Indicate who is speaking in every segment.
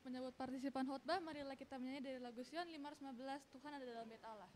Speaker 1: menyambut partisipan khotbah, marilah kita menyanyi dari lagu Sion 515, Tuhan ada dalam bait Allah.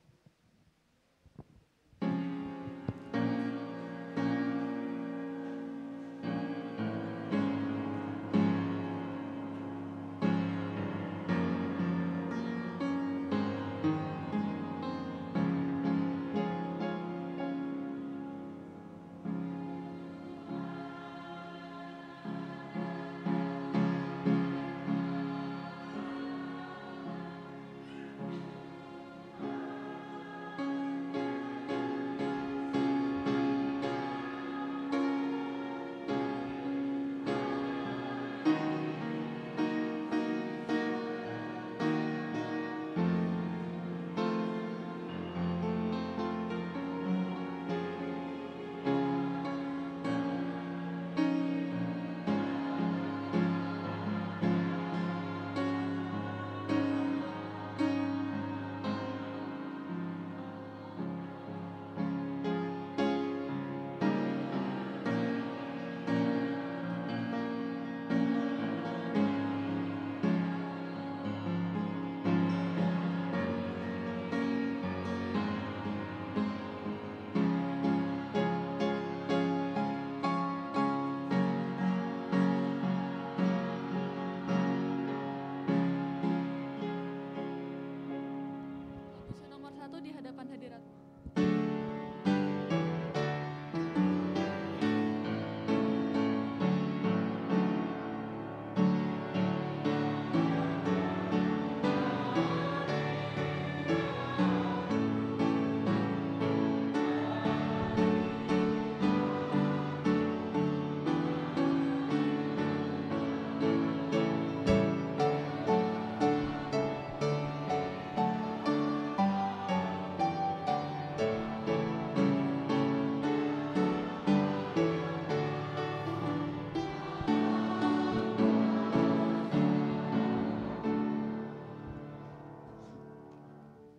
Speaker 1: Nomor 1 di hadapan hadirat.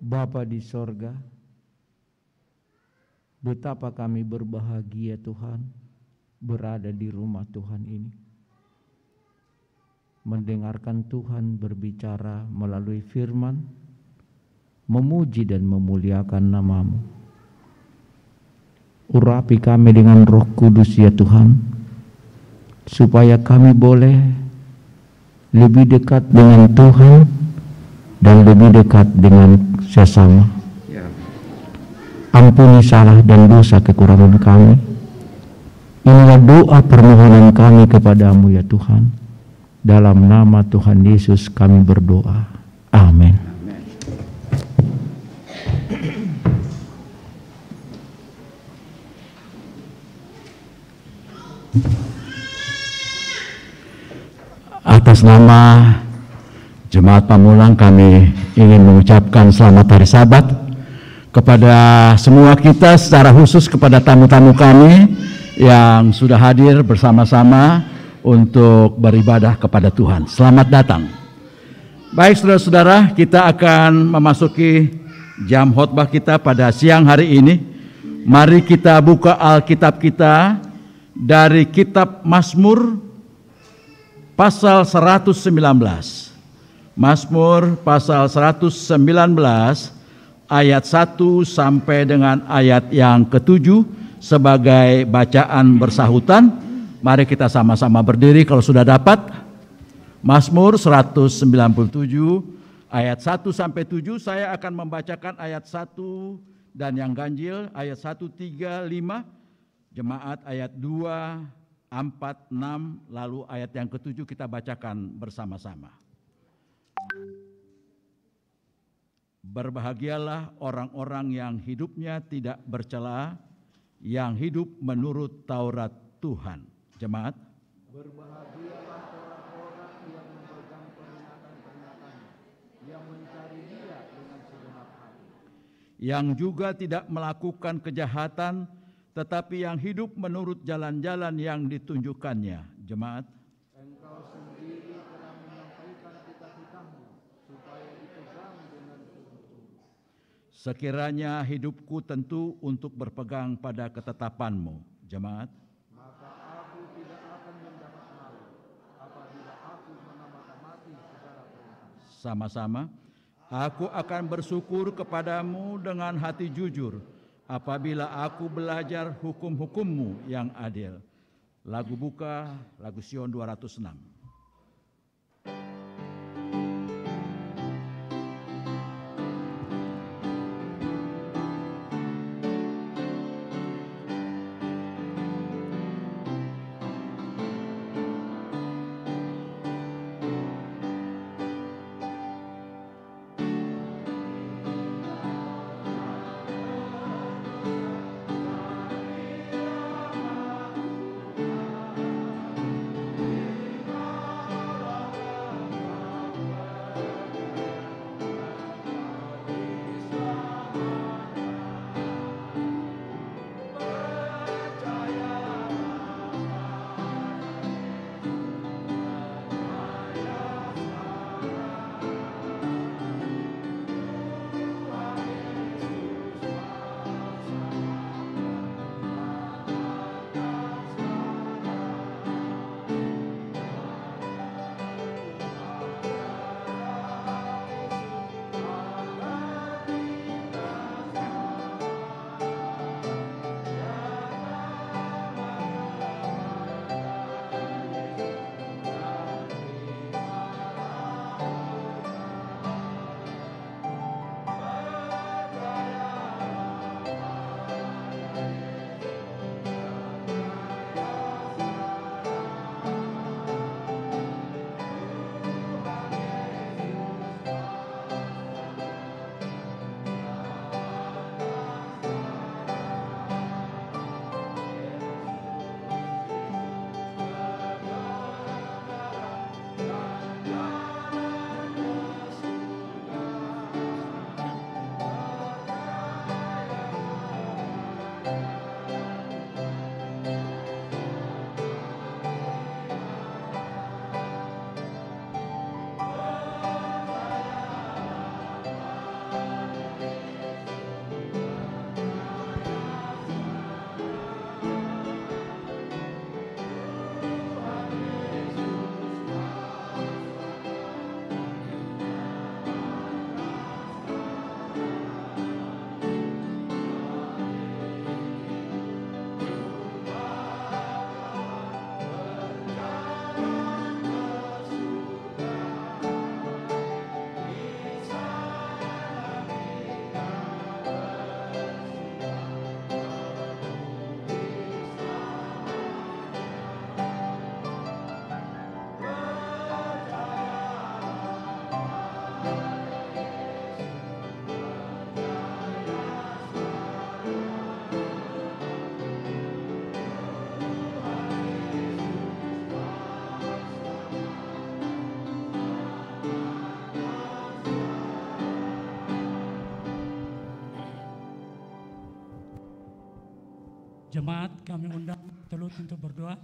Speaker 2: Bapa di sorga, betapa kami berbahagia Tuhan berada di rumah Tuhan ini, mendengarkan Tuhan berbicara melalui firman, memuji dan memuliakan nama-Mu. Urapi kami dengan Roh Kudus ya Tuhan, supaya kami boleh lebih dekat dengan Tuhan dan lebih dekat dengan sesama. Ampuni salah dan dosa kekurangan kami. Inilah doa permohonan kami kepadamu ya Tuhan. Dalam nama Tuhan Yesus kami berdoa. Amin. Atas nama Jemaat Pamulang kami ingin mengucapkan selamat hari Sabat kepada semua kita, secara khusus kepada tamu-tamu kami yang sudah hadir bersama-sama untuk beribadah kepada Tuhan. Selamat datang. Baik saudara-saudara, kita akan memasuki jam khotbah kita pada siang hari ini. Mari kita buka Alkitab kita dari kitab Mazmur pasal 119. Mazmur pasal 119 ayat 1 sampai dengan ayat yang ke-7 sebagai bacaan bersahutan. Mari kita sama-sama berdiri kalau sudah dapat. Mazmur 197 ayat 1 sampai 7. Saya akan membacakan ayat 1 dan yang ganjil ayat 1, 3, 5. Jemaat ayat 2, 4, 6. Lalu ayat yang ke-7 kita bacakan bersama-sama. Berbahagialah orang-orang yang hidupnya tidak bercela, yang hidup menurut Taurat Tuhan. Jemaat.
Speaker 3: Berbahagialah orang-orang yang memegang peringatan-peringatannya, yang mencari Dia dengan segenap hati.
Speaker 2: Yang juga tidak melakukan kejahatan, tetapi yang hidup menurut jalan-jalan yang ditunjukkannya. Jemaat.
Speaker 3: Engkau sendiri telah menyampaikan titah-titahmu, supaya dipegang dengan sungguh-sungguh.
Speaker 2: Sekiranya hidupku tentu untuk berpegang pada ketetapan-Mu. Jemaat.
Speaker 3: Maka aku tidak akan mendapat malu apabila aku mengamati segala
Speaker 2: sama-sama. Aku akan bersyukur kepadamu dengan hati jujur apabila aku belajar hukum-hukum-Mu yang adil. Lagu buka, lagu Sion 206.
Speaker 4: Jemaat kami undang Telut untuk berdoa.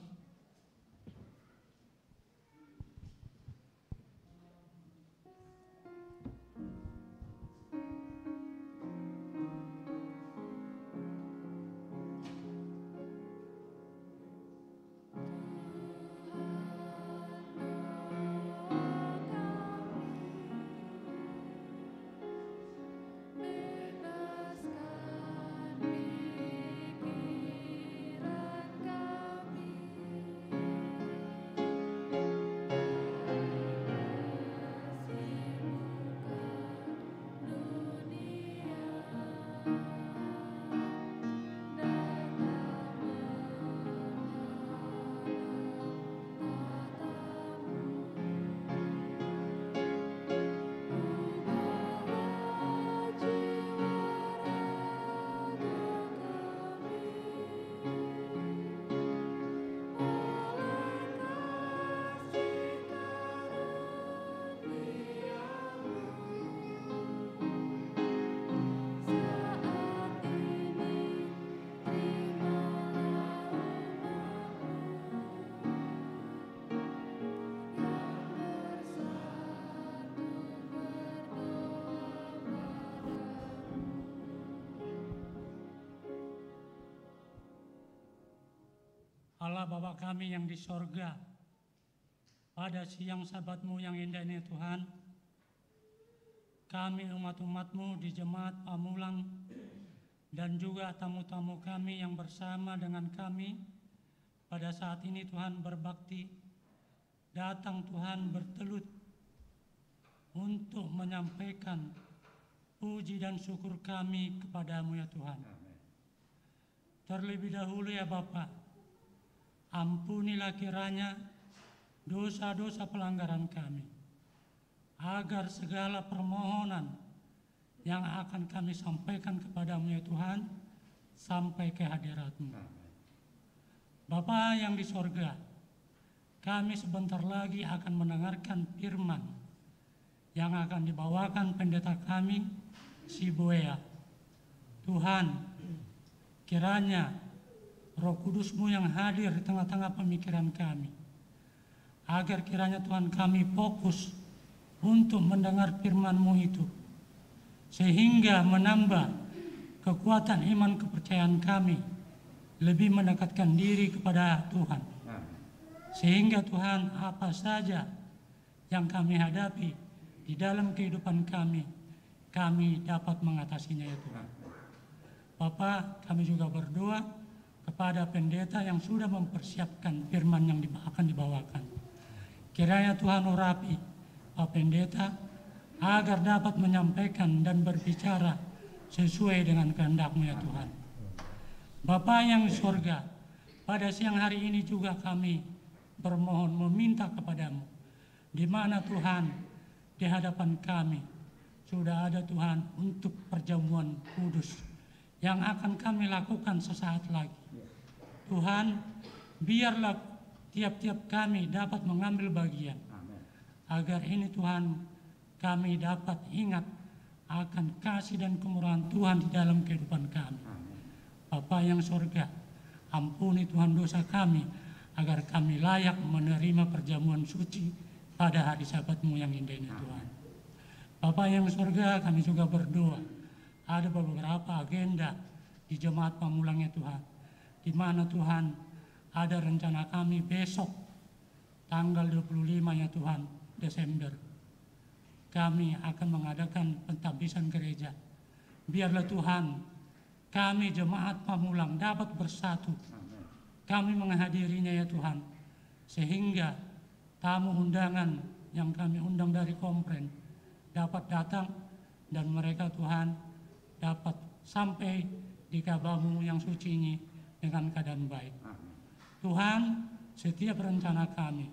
Speaker 4: Allah Bapa kami yang di sorga, pada siang Sabat-Mu yang indah ini Tuhan, kami umat-umat-Mu di Jemaat Pamulang, dan juga tamu-tamu kami yang bersama dengan kami pada saat ini Tuhan berbakti, datang Tuhan bertelut untuk menyampaikan puji dan syukur kami kepada-Mu ya Tuhan. Terlebih dahulu ya Bapa, ampunilah kiranya dosa-dosa pelanggaran kami, agar segala permohonan yang akan kami sampaikan kepada-Mu ya Tuhan, sampai ke hadirat-Mu. Bapa yang di sorga, kami sebentar lagi akan mendengarkan firman yang akan dibawakan pendeta kami, si Boea. Tuhan, kiranya Roh Kudus-Mu yang hadir di tengah-tengah pemikiran kami, agar kiranya Tuhan kami fokus untuk mendengar firman-Mu itu, sehingga menambah kekuatan iman kepercayaan kami, lebih mendekatkan diri kepada Tuhan. Sehingga Tuhan, apa saja yang kami hadapi di dalam kehidupan kami dapat mengatasinya ya Tuhan. Bapa, kami juga berdoa kepada pendeta yang sudah mempersiapkan firman yang akan dibawakan. Kiranya Tuhan urapi Pak Pendeta agar dapat menyampaikan dan berbicara sesuai dengan kehendak-Mu ya Tuhan. Bapa yang di surga, pada siang hari ini juga kami bermohon meminta kepada-Mu, di mana Tuhan di hadapan kami sudah ada Tuhan untuk perjamuan kudus yang akan kami lakukan sesaat lagi. Tuhan, biarlah tiap-tiap kami dapat mengambil bagian, agar ini Tuhan kami dapat ingat akan kasih dan kemurahan Tuhan di dalam kehidupan kami. Bapa yang surga, ampuni Tuhan dosa kami, agar kami layak menerima perjamuan suci pada hari Sabat-Mu yang indah ini Tuhan. Bapa yang surga, kami juga berdoa, ada beberapa agenda di Jemaat Pamulang ya Tuhan, di mana Tuhan ada rencana kami besok tanggal 25 ya Tuhan Desember, kami akan mengadakan pentabisan gereja. Biarlah Tuhan kami Jemaat Pamulang dapat bersatu, kami menghadirinya ya Tuhan, sehingga tamu undangan yang kami undang dari Kompren dapat datang, dan mereka Tuhan dapat sampai di Ka'bah-Mu yang suci ini dengan keadaan baik. Tuhan, setiap rencana kami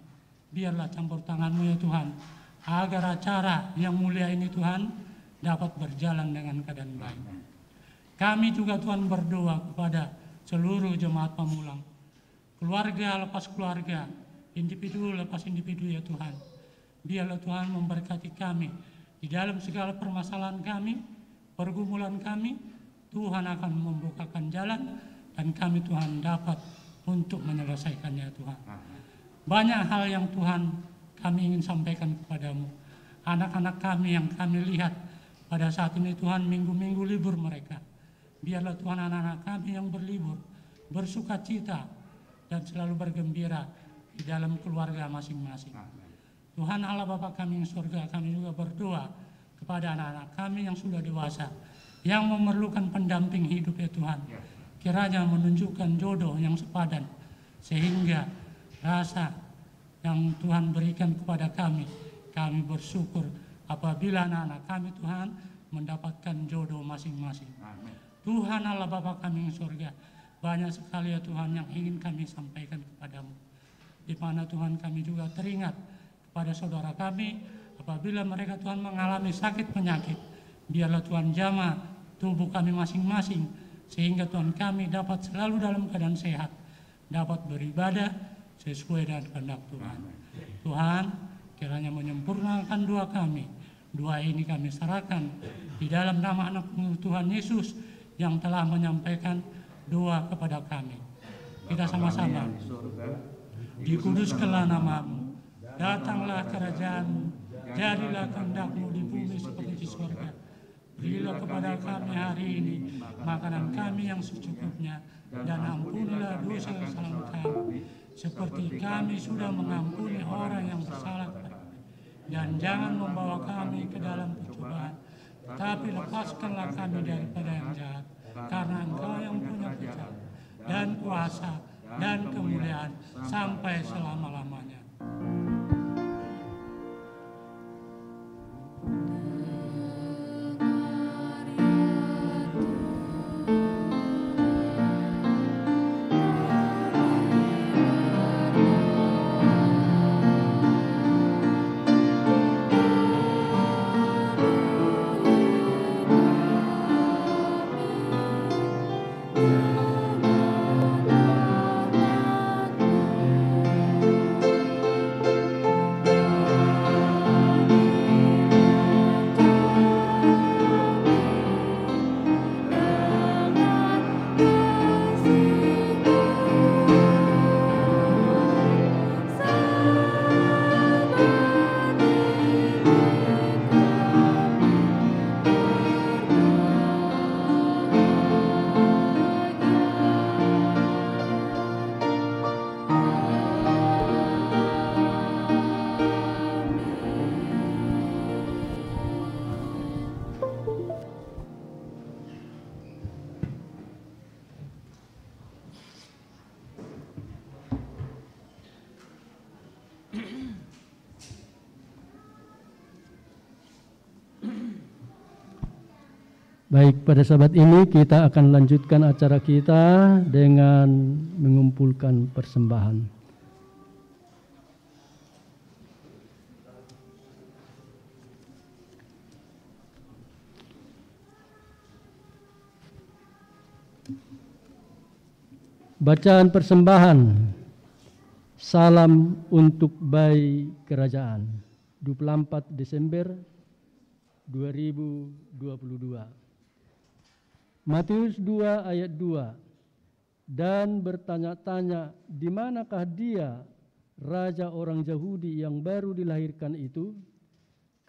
Speaker 4: biarlah campur tangan-Mu ya Tuhan, agar acara yang mulia ini Tuhan dapat berjalan dengan keadaan baik. Kami juga Tuhan berdoa kepada seluruh Jemaat Pamulang, keluarga lepas keluarga, individu lepas individu ya Tuhan. Biarlah Tuhan memberkati kami di dalam segala permasalahan kami, pergumulan kami. Tuhan akan membukakan jalan, dan kami Tuhan dapat untuk menyelesaikannya Tuhan. Banyak hal yang Tuhan kami ingin sampaikan kepada-Mu. Anak-anak kami yang kami lihat pada saat ini Tuhan, minggu-minggu libur mereka. Biarlah Tuhan anak-anak kami yang berlibur, bersuka cita, dan selalu bergembira di dalam keluarga masing-masing. Tuhan Allah Bapa kami yang surga, kami juga berdoa kepada anak-anak kami yang sudah dewasa, yang memerlukan pendamping hidup ya Tuhan. Kiranya menunjukkan jodoh yang sepadan, sehingga rasa yang Tuhan berikan kepada kami bersyukur apabila anak-anak kami Tuhan mendapatkan jodoh masing-masing. Tuhan Allah Bapa kami yang surga, banyak sekali ya Tuhan yang ingin kami sampaikan kepada-Mu, di mana Tuhan kami juga teringat pada saudara kami apabila mereka Tuhan mengalami sakit penyakit. Biarlah Tuhan jamah tubuh kami masing-masing, sehingga Tuhan kami dapat selalu dalam keadaan sehat, dapat beribadah sesuai dengan kehendak Tuhan. Tuhan, kiranya menyempurnakan doa kami. Doa ini kami serahkan di dalam nama anak Tuhan Yesus yang telah menyampaikan doa kepada kami. Kita sama-sama. Dikuduskanlah nama-Mu, datanglah kerajaan-Mu, jadilah kehendak-Mu di bumi seperti di surga. Berilah kepada kami hari ini makanan kami yang secukupnya, dan ampunilah dosa kesalahan kami, seperti kami sudah mengampuni orang yang bersalah kepada kami. Dan jangan membawa kami ke dalam pencobaan, tetapi lepaskanlah kami daripada yang jahat, karena Engkau yang punya kuasa dan kuasa dan kemuliaan sampai selama-lamanya.
Speaker 5: Baik, pada saat ini kita akan lanjutkan acara kita dengan mengumpulkan persembahan. Bacaan persembahan. Salam untuk bayi kerajaan. 24 Desember 2022. Matius 2 ayat 2. Dan bertanya-tanya, di manakah dia, raja orang Yahudi yang baru dilahirkan itu?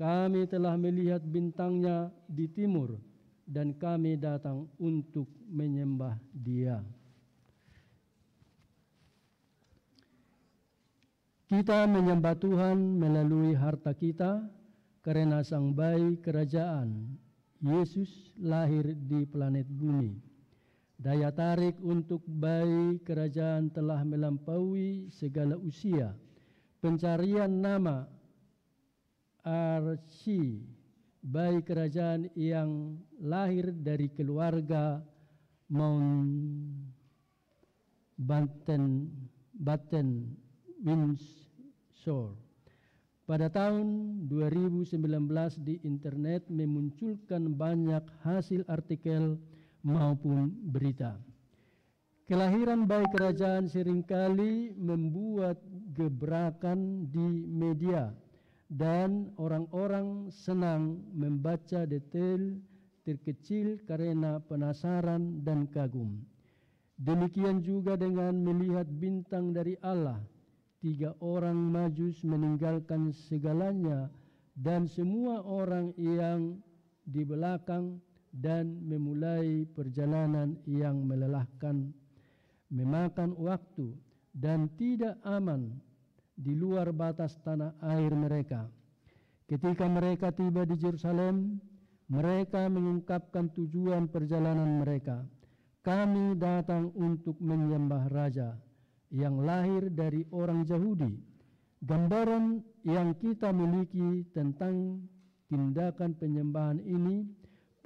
Speaker 5: Kami telah melihat bintangnya di timur, dan kami datang untuk menyembah dia. Kita menyembah Tuhan melalui harta kita, karena sang bayi kerajaan Yesus lahir di planet bumi. Daya tarik untuk bayi kerajaan telah melampaui segala usia. Pencarian nama Archie, bayi kerajaan yang lahir dari keluarga Mountbatten Windsor. Pada tahun 2019 di internet memunculkan banyak hasil artikel maupun berita. Kelahiran bayi kerajaan seringkali membuat gebrakan di media dan orang-orang senang membaca detail terkecil karena penasaran dan kagum. Demikian juga dengan melihat bintang dari Allah. 3 orang Majus meninggalkan segalanya dan semua orang yang di belakang dan memulai perjalanan yang melelahkan, memakan waktu dan tidak aman di luar batas tanah air mereka. Ketika mereka tiba di Yerusalem, mereka mengungkapkan tujuan perjalanan mereka. Kami datang untuk menyembah Raja yang lahir dari orang Yahudi. Gambaran yang kita miliki tentang tindakan penyembahan ini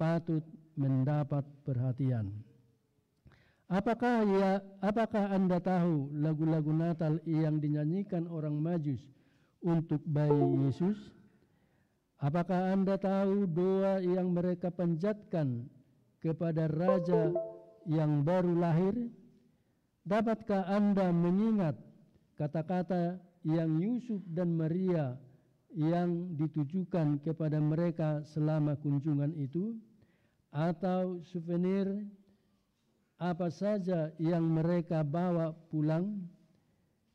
Speaker 5: patut mendapat perhatian. Apakah Anda tahu lagu-lagu Natal yang dinyanyikan orang Majus untuk bayi Yesus? Apakah Anda tahu doa yang mereka panjatkan kepada Raja yang baru lahir? Dapatkah Anda mengingat kata-kata yang Yusuf dan Maria yang ditujukan kepada mereka selama kunjungan itu? Atau souvenir apa saja yang mereka bawa pulang?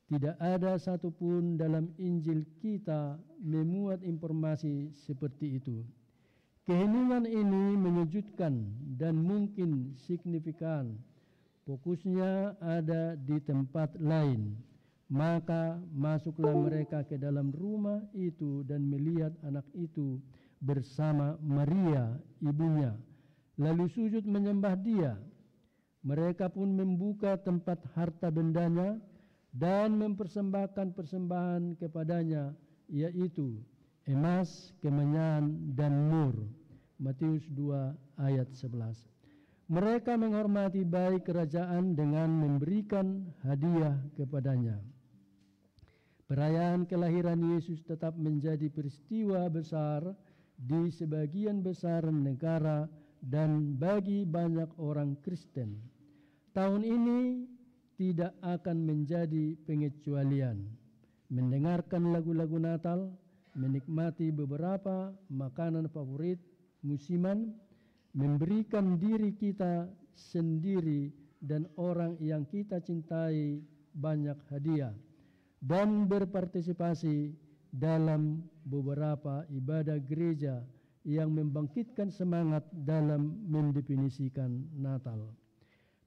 Speaker 5: Tidak ada satupun dalam Injil kita memuat informasi seperti itu. Keheningan ini mengejutkan dan mungkin signifikan. Fokusnya ada di tempat lain. Maka masuklah mereka ke dalam rumah itu dan melihat anak itu bersama Maria ibunya, lalu sujud menyembah Dia. Mereka pun membuka tempat harta bendanya dan mempersembahkan persembahan kepadanya, yaitu emas, kemenyan, dan mur. Matius 2 ayat 11. Mereka menghormati bayi kerajaan dengan memberikan hadiah kepadanya. Perayaan kelahiran Yesus tetap menjadi peristiwa besar di sebagian besar negara dan bagi banyak orang Kristen. Tahun ini tidak akan menjadi pengecualian. Mendengarkan lagu-lagu Natal, menikmati beberapa makanan favorit musiman, memberikan diri kita sendiri dan orang yang kita cintai banyak hadiah, dan berpartisipasi dalam beberapa ibadah gereja yang membangkitkan semangat dalam mendefinisikan Natal.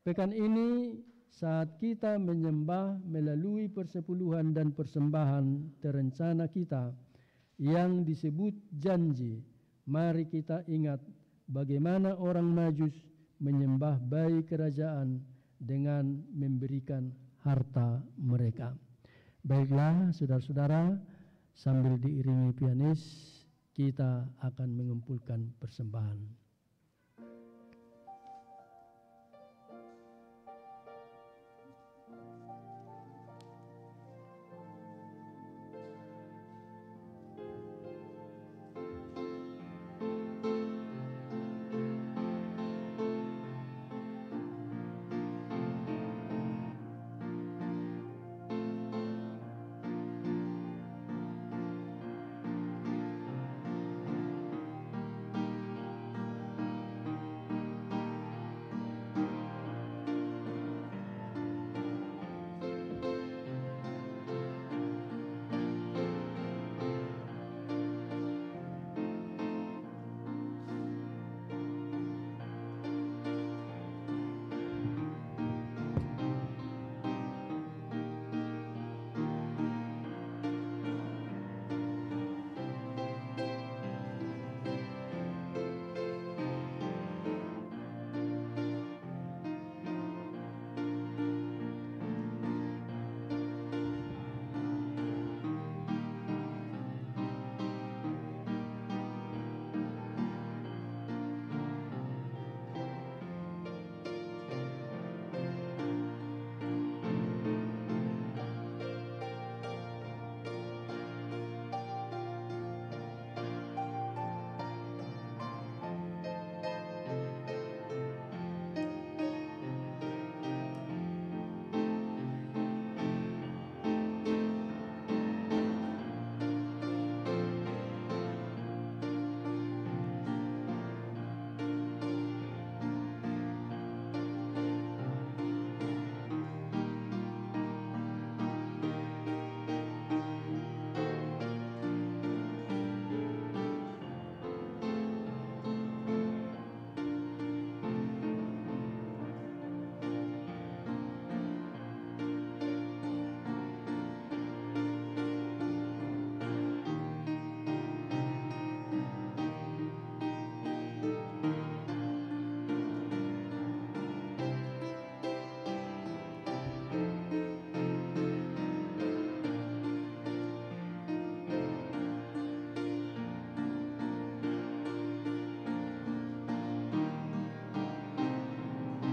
Speaker 5: Pekan ini saat kita menyembah melalui persepuluhan dan persembahan terencana kita yang disebut janji, mari kita ingat bagaimana orang Majus menyembah bayi kerajaan dengan memberikan harta mereka. Baiklah saudara-saudara, sambil diiringi pianis kita akan mengumpulkan persembahan.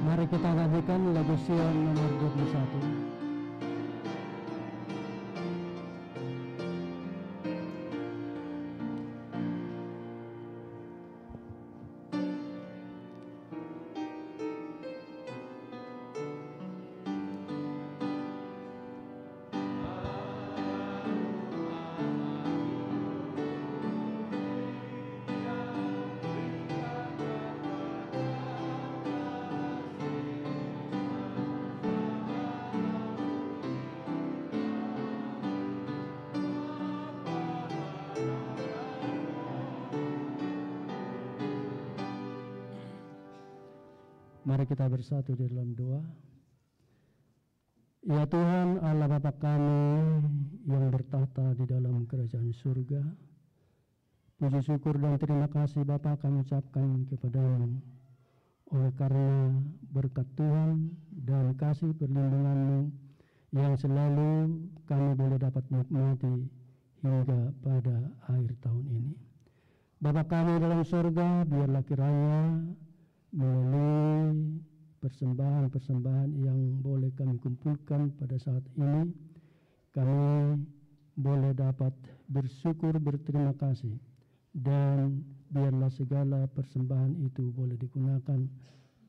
Speaker 5: Mari kita nyanyikan lagu Sion nomor 21. Mari kita bersatu di dalam doa. Ya Tuhan Allah Bapa kami yang bertahta di dalam kerajaan surga, Puji syukur dan terima kasih Bapa kami ucapkan kepadamu. Oleh karena berkat Tuhan dan kasih perlindungan-Mu yang selalu kami boleh dapat nikmati hingga pada akhir tahun ini. Bapa kami dalam surga, biarlah kiranya melalui persembahan-persembahan yang boleh kami kumpulkan pada saat ini, kami boleh dapat bersyukur, berterima kasih, dan biarlah segala persembahan itu boleh digunakan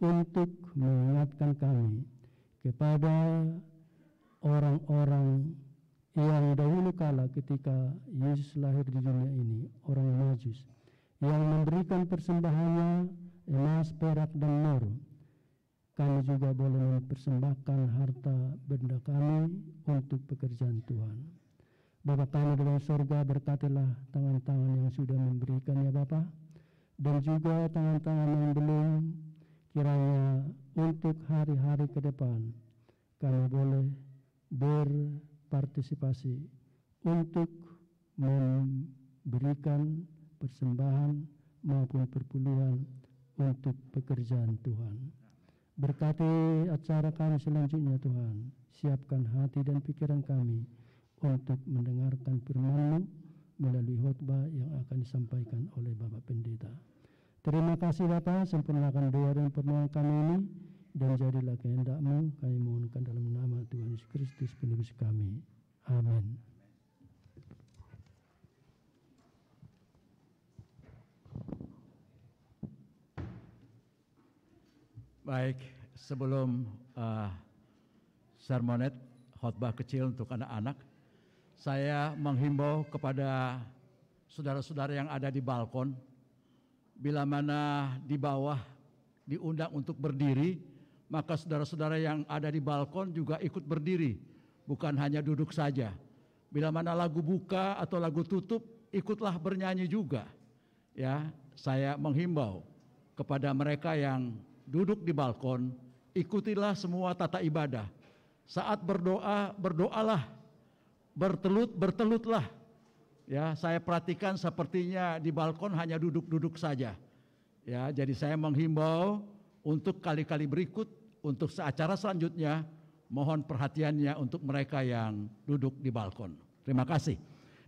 Speaker 5: untuk mengingatkan kami kepada orang-orang yang dahulu kala ketika Yesus lahir di dunia ini, orang Majus, yang memberikan persembahannya emas, perak, dan mur. Kami juga boleh mempersembahkan harta benda kami untuk pekerjaan Tuhan. Bapa kami dalam surga, berkatilah tangan-tangan yang sudah memberikannya Bapa, dan juga tangan-tangan yang belum, kiranya untuk hari-hari ke depan kami boleh berpartisipasi untuk memberikan persembahan maupun perpuluhan untuk pekerjaan Tuhan. Berkati acara kami selanjutnya Tuhan, siapkan hati dan pikiran kami untuk mendengarkan firman-Mu melalui khotbah yang akan disampaikan oleh Bapak Pendeta. Terima kasih Bapa, sempurnakan doa dan permohonan kami ini, dan jadilah kehendak-Mu, kami mohonkan dalam nama Tuhan Yesus Kristus penebus kami. Amin.
Speaker 2: Baik, sebelum sermonet khotbah kecil untuk anak-anak, saya menghimbau kepada saudara-saudara yang ada di balkon, bila mana di bawah diundang untuk berdiri, maka saudara-saudara yang ada di balkon juga ikut berdiri, bukan hanya duduk saja. Bila mana lagu buka atau lagu tutup, ikutlah bernyanyi juga. Ya, saya menghimbau kepada mereka yang duduk di balkon, ikutilah semua tata ibadah. Saat berdoa, berdoalah. Bertelutlah. Ya, saya perhatikan sepertinya di balkon hanya duduk-duduk saja. Ya, jadi saya menghimbau untuk kali-kali berikut, untuk acara selanjutnya, mohon perhatiannya untuk mereka yang duduk di balkon. Terima kasih.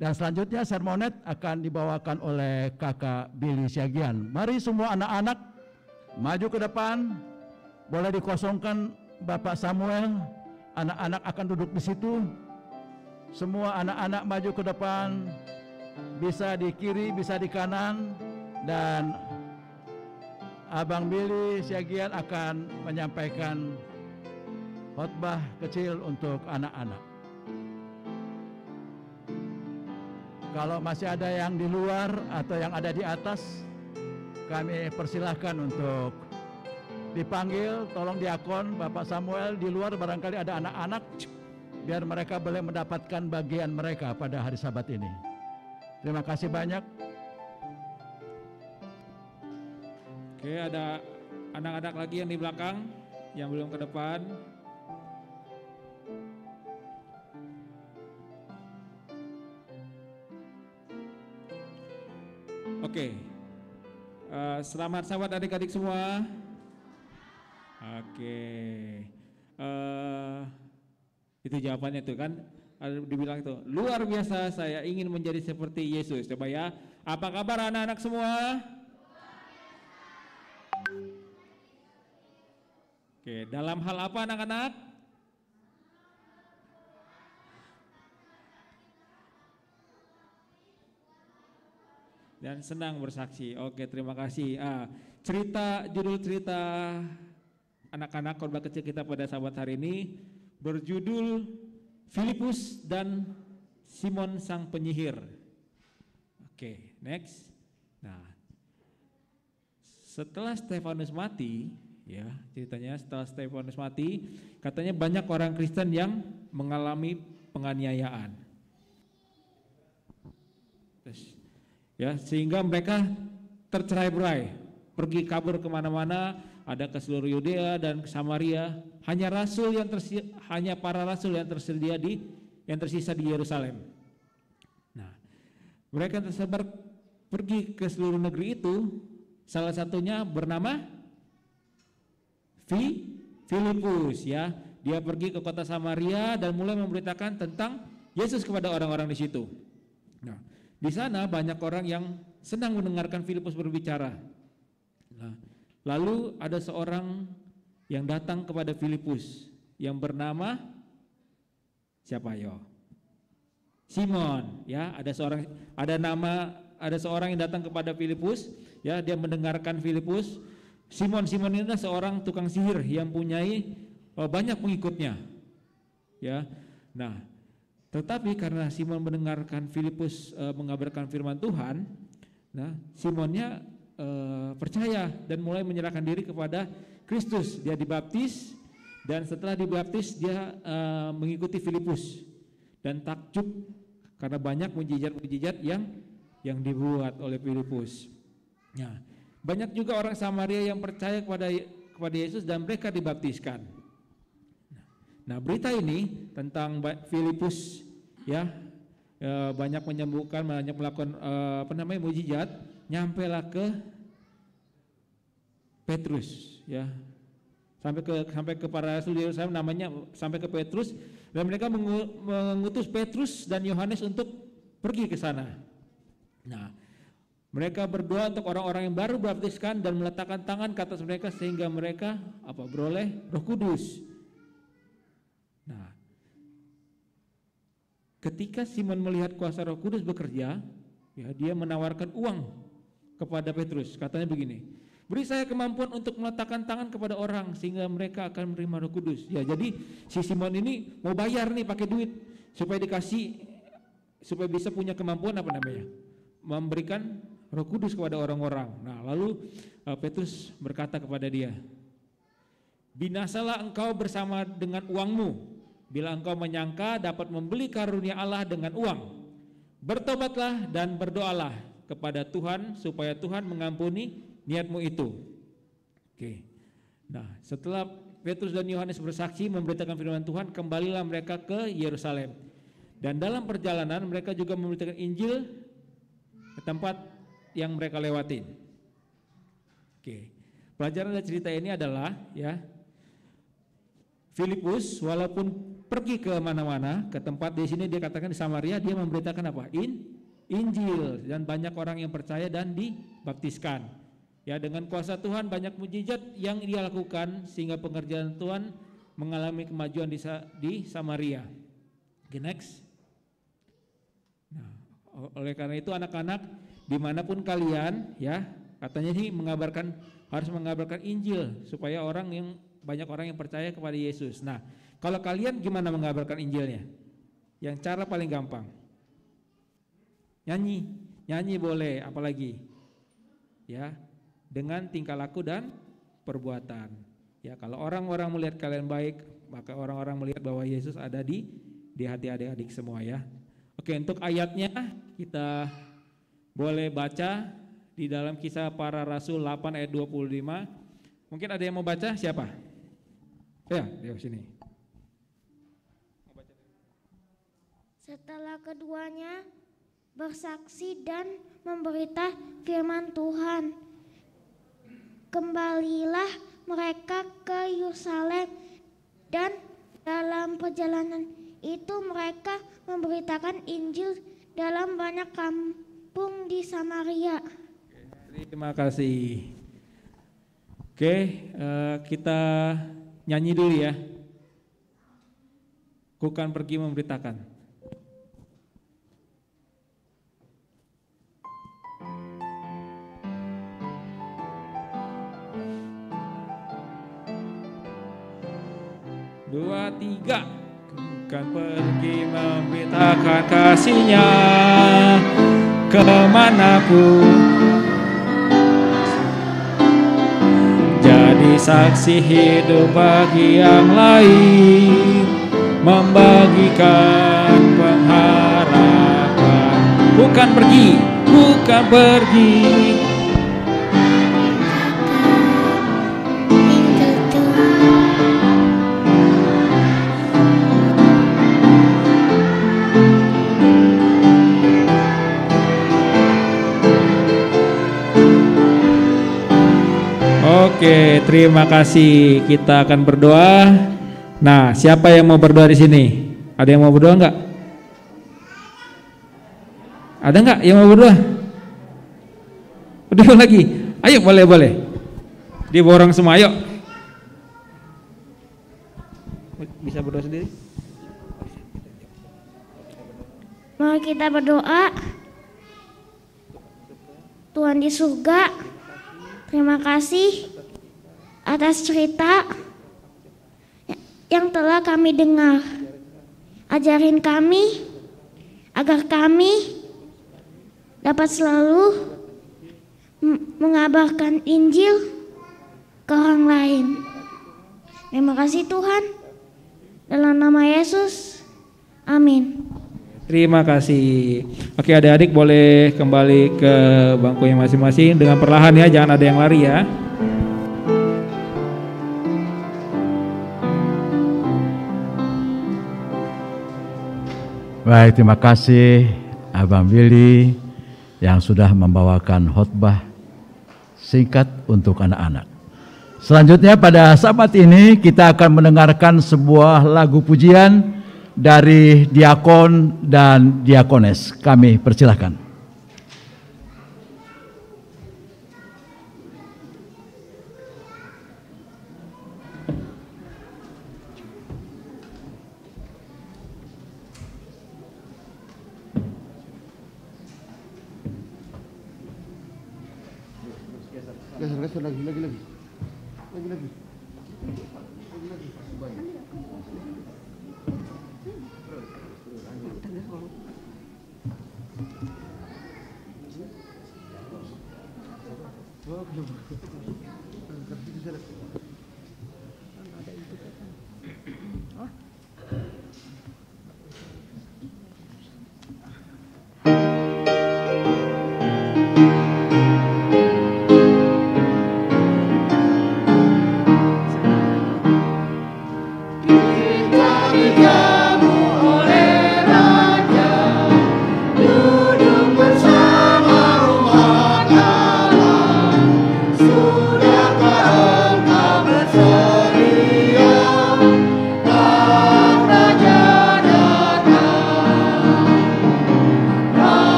Speaker 2: Dan selanjutnya sermonet akan dibawakan oleh Kakak Billy Siagian. Mari semua anak-anak maju ke depan, boleh dikosongkan Bapak Samuel, anak-anak akan duduk di situ. Semua anak-anak maju ke depan, bisa di kiri, bisa di kanan, dan Abang Billy Siagian akan menyampaikan khotbah kecil untuk anak-anak. Kalau masih ada yang di luar atau yang ada di atas, kami persilahkan untuk dipanggil. Tolong diakon Bapak Samuel, di luar barangkali ada anak-anak, biar mereka boleh mendapatkan bagian mereka pada hari Sabat ini. Terima kasih banyak.
Speaker 6: Oke, ada anak-anak lagi yang di belakang yang belum ke depan. Oke. Selamat Sabat adik-adik semua. Oke. Itu jawabannya tuh kan, dibilang itu luar biasa, saya ingin menjadi seperti Yesus. Coba ya, apa kabar anak-anak semua? Oke, dalam hal apa anak-anak? Dan senang bersaksi. Oke, terima kasih. Judul cerita anak-anak khotbah kecil kita pada Sabat hari ini berjudul Filipus dan Simon sang penyihir. Oke, next. Nah, setelah Stefanus mati, ya ceritanya setelah Stefanus mati, katanya banyak orang Kristen yang mengalami penganiayaan. Ya, sehingga mereka tercerai-berai, pergi kabur kemana-mana, ada ke seluruh Yudea dan ke Samaria. Hanya para rasul yang tersisa di Yerusalem. Nah, mereka tersebar pergi ke seluruh negeri itu, salah satunya bernama Filipus ya. Dia pergi ke kota Samaria dan mulai memberitakan tentang Yesus kepada orang-orang di situ. Nah, di sana banyak orang yang senang mendengarkan Filipus berbicara. Nah, lalu ada seorang yang datang kepada Filipus yang bernama siapa yo? Simon ya. Ada seorang yang datang kepada Filipus ya, dia mendengarkan Filipus. Simon ini adalah seorang tukang sihir yang punyai banyak pengikutnya ya. Nah, tetapi karena Simon mendengarkan Filipus mengabarkan firman Tuhan, nah Simonnya percaya dan mulai menyerahkan diri kepada Kristus. Dia dibaptis dan setelah dibaptis dia mengikuti Filipus dan takjub karena banyak mujizat-mujizat yang dibuat oleh Filipus. Nah, banyak juga orang Samaria yang percaya kepada Yesus dan mereka dibaptiskan. Nah, berita ini tentang Filipus ya, banyak menyembuhkan, banyak melakukan mujizat, nyampelah ke Petrus ya. Sampai ke para rasul di Yerusalem, namanya sampai ke Petrus, dan mereka mengutus Petrus dan Yohanes untuk pergi ke sana. Nah, mereka berdoa untuk orang-orang yang baru dibaptiskan dan meletakkan tangan ke atas mereka sehingga mereka beroleh Roh Kudus. Nah, ketika Simon melihat kuasa Roh Kudus bekerja, ya, dia menawarkan uang kepada Petrus. Katanya begini, beri saya kemampuan untuk meletakkan tangan kepada orang sehingga mereka akan menerima Roh Kudus. Ya, jadi si Simon ini mau bayar nih pakai duit supaya supaya bisa punya kemampuan memberikan Roh Kudus kepada orang-orang. Nah, lalu Petrus berkata kepada dia, binasalah engkau bersama dengan uangmu bila engkau menyangka dapat membeli karunia Allah dengan uang. Bertobatlah dan berdoalah kepada Tuhan supaya Tuhan mengampuni niatmu itu. Oke. Nah, setelah Petrus dan Yohanes bersaksi memberitakan firman Tuhan, kembalilah mereka ke Yerusalem. Dan dalam perjalanan mereka juga memberitakan Injil ke tempat yang mereka lewatin. Oke. Pelajaran dari cerita ini adalah ya, Filipus walaupun pergi ke mana-mana, ke tempat di sini dia katakan di Samaria, dia memberitakan apa? Injil, dan banyak orang yang percaya dan dibaptiskan. Ya, dengan kuasa Tuhan banyak mujizat yang dia lakukan sehingga pengerjaan Tuhan mengalami kemajuan di Samaria. Oke, next. Nah, oleh karena itu anak-anak dimanapun kalian ya, katanya ini harus mengabarkan Injil supaya banyak orang yang percaya kepada Yesus. Nah, kalau kalian gimana mengabarkan Injilnya? Yang cara paling gampang, nyanyi boleh, apalagi ya, dengan tingkah laku dan perbuatan. Ya, kalau orang-orang melihat kalian baik, maka orang-orang melihat bahwa Yesus ada di hati adik-adik semua ya. Oke, untuk ayatnya kita boleh baca di dalam Kisah Para Rasul 8 ayat 25. Mungkin ada yang mau baca, siapa? Ya, di sini.
Speaker 7: Setelah keduanya bersaksi dan memberita firman Tuhan, kembalilah mereka ke Yerusalem, dan dalam perjalanan itu mereka memberitakan Injil dalam banyak kampung di Samaria.
Speaker 6: Terima kasih. Oke, kita nyanyi dulu ya. Ku kan pergi memberitakan. Dua, tiga. Ku kan pergi memberitakan kasih-Nya kemanapun, jadi saksi hidup bagi yang lain, membagikan pengharapan. Bukan pergi, Oke, terima kasih. Kita akan berdoa. Nah, siapa yang mau berdoa di sini? Ada yang mau berdoa enggak? Ada enggak yang mau berdoa? Berdoa lagi. Ayo, boleh. Diborong semua, ayo. Bisa berdoa sendiri?
Speaker 7: Mari kita berdoa. Tuhan di surga, terima kasih atas cerita yang telah kami dengar. Ajarin kami agar kami dapat selalu mengabarkan Injil ke orang lain. Terima kasih Tuhan. Dalam nama Yesus, amin.
Speaker 6: Terima kasih. Oke, adik-adik boleh kembali ke bangkunya masing-masing dengan perlahan ya, jangan ada yang lari ya.
Speaker 2: Baik, terima kasih Abang Billy yang sudah membawakan khotbah singkat untuk anak-anak. Selanjutnya pada saat ini kita akan mendengarkan sebuah lagu pujian dari diakon dan diakones. Kami persilahkan.
Speaker 3: Lagi.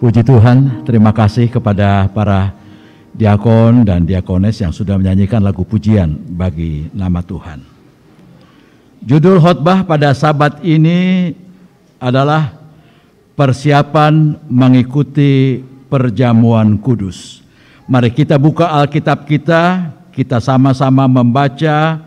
Speaker 2: Puji Tuhan, terima kasih kepada para diakon dan diakones yang sudah menyanyikan lagu pujian bagi nama Tuhan. Judul khotbah pada Sabat ini adalah persiapan mengikuti perjamuan kudus. Mari kita buka Alkitab kita sama-sama membaca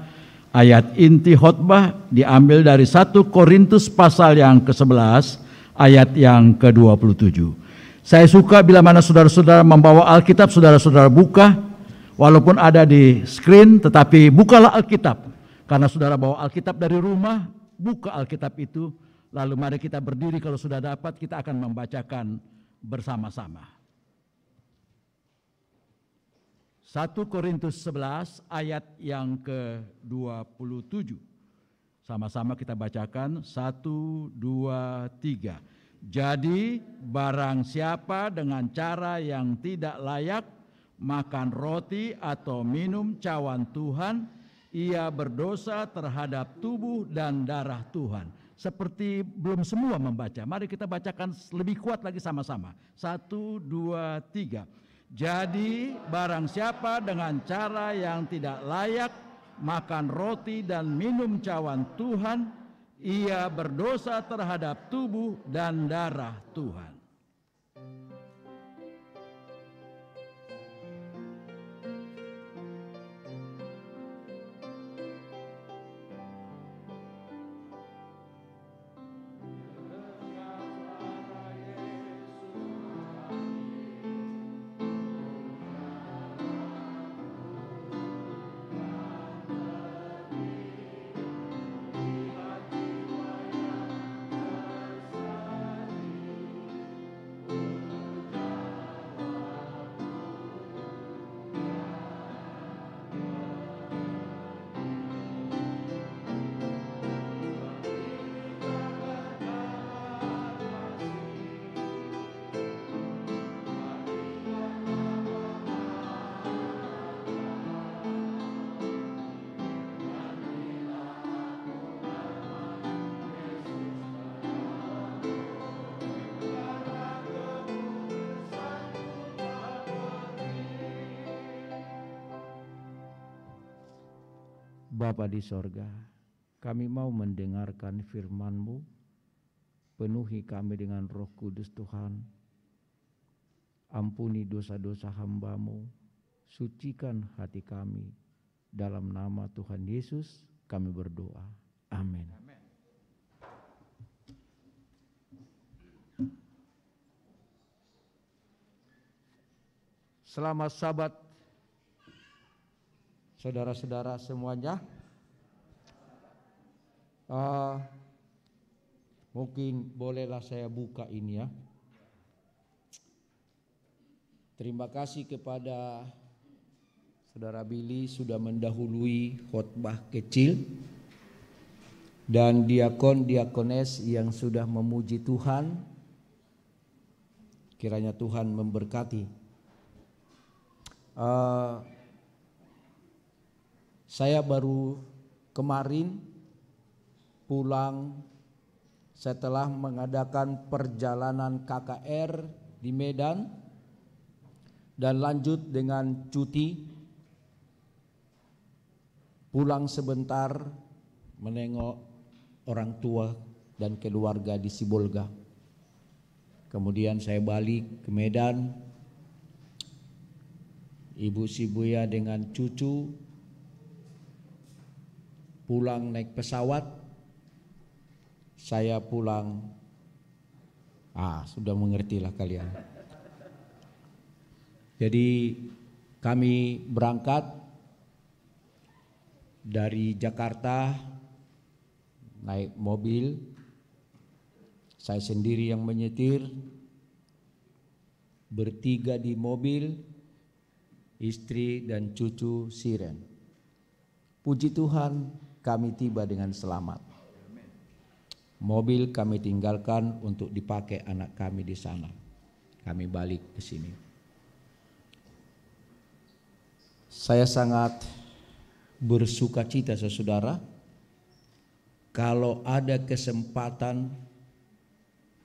Speaker 2: ayat inti khotbah diambil dari 1 Korintus pasal yang ke-11 ayat yang ke-27. Saya suka bila mana saudara-saudara membawa Alkitab, saudara-saudara buka, walaupun ada di screen, tetapi bukalah Alkitab. Karena saudara bawa Alkitab dari rumah, buka Alkitab itu, lalu mari kita berdiri kalau sudah dapat, kita akan membacakan bersama-sama. 1 Korintus 11 ayat yang ke-27. Sama-sama kita bacakan, 1, 2, 3. Jadi barang siapa dengan cara yang tidak layak makan roti atau minum cawan Tuhan, ia berdosa terhadap tubuh dan darah Tuhan. Seperti belum semua membaca, mari kita bacakan lebih kuat lagi sama-sama. 1, 2, 3. Jadi barang siapa dengan cara yang tidak layak makan roti dan minum cawan Tuhan, ia berdosa terhadap tubuh dan darah Tuhan.
Speaker 6: Bapa di sorga, kami mau mendengarkan firman-Mu, penuhi kami dengan Roh Kudus Tuhan, ampuni dosa-dosa hamba-Mu, sucikan hati kami, dalam nama Tuhan Yesus kami berdoa, amin. Selamat Sabat saudara-saudara semuanya. Mungkin bolehlah saya buka ini ya. Terima kasih kepada Saudara Billy sudah mendahului khotbah kecil, dan diakon-diakones yang sudah memuji Tuhan. Kiranya Tuhan memberkati. Saya baru kemarin pulang setelah mengadakan perjalanan KKR di Medan dan lanjut dengan cuti, pulang sebentar menengok orang tua dan keluarga di Sibolga. Kemudian saya balik ke Medan, Ibu Sibuya dengan cucu pulang naik pesawat, saya pulang, sudah mengertilah kalian. Jadi kami berangkat dari Jakarta naik mobil, saya sendiri yang menyetir, bertiga di mobil, istri dan cucu Siren. Puji Tuhan, kami tiba dengan selamat. Mobil kami tinggalkan untuk dipakai anak kami di sana. Kami balik ke sini. Saya sangat bersukacita saudara, kalau ada kesempatan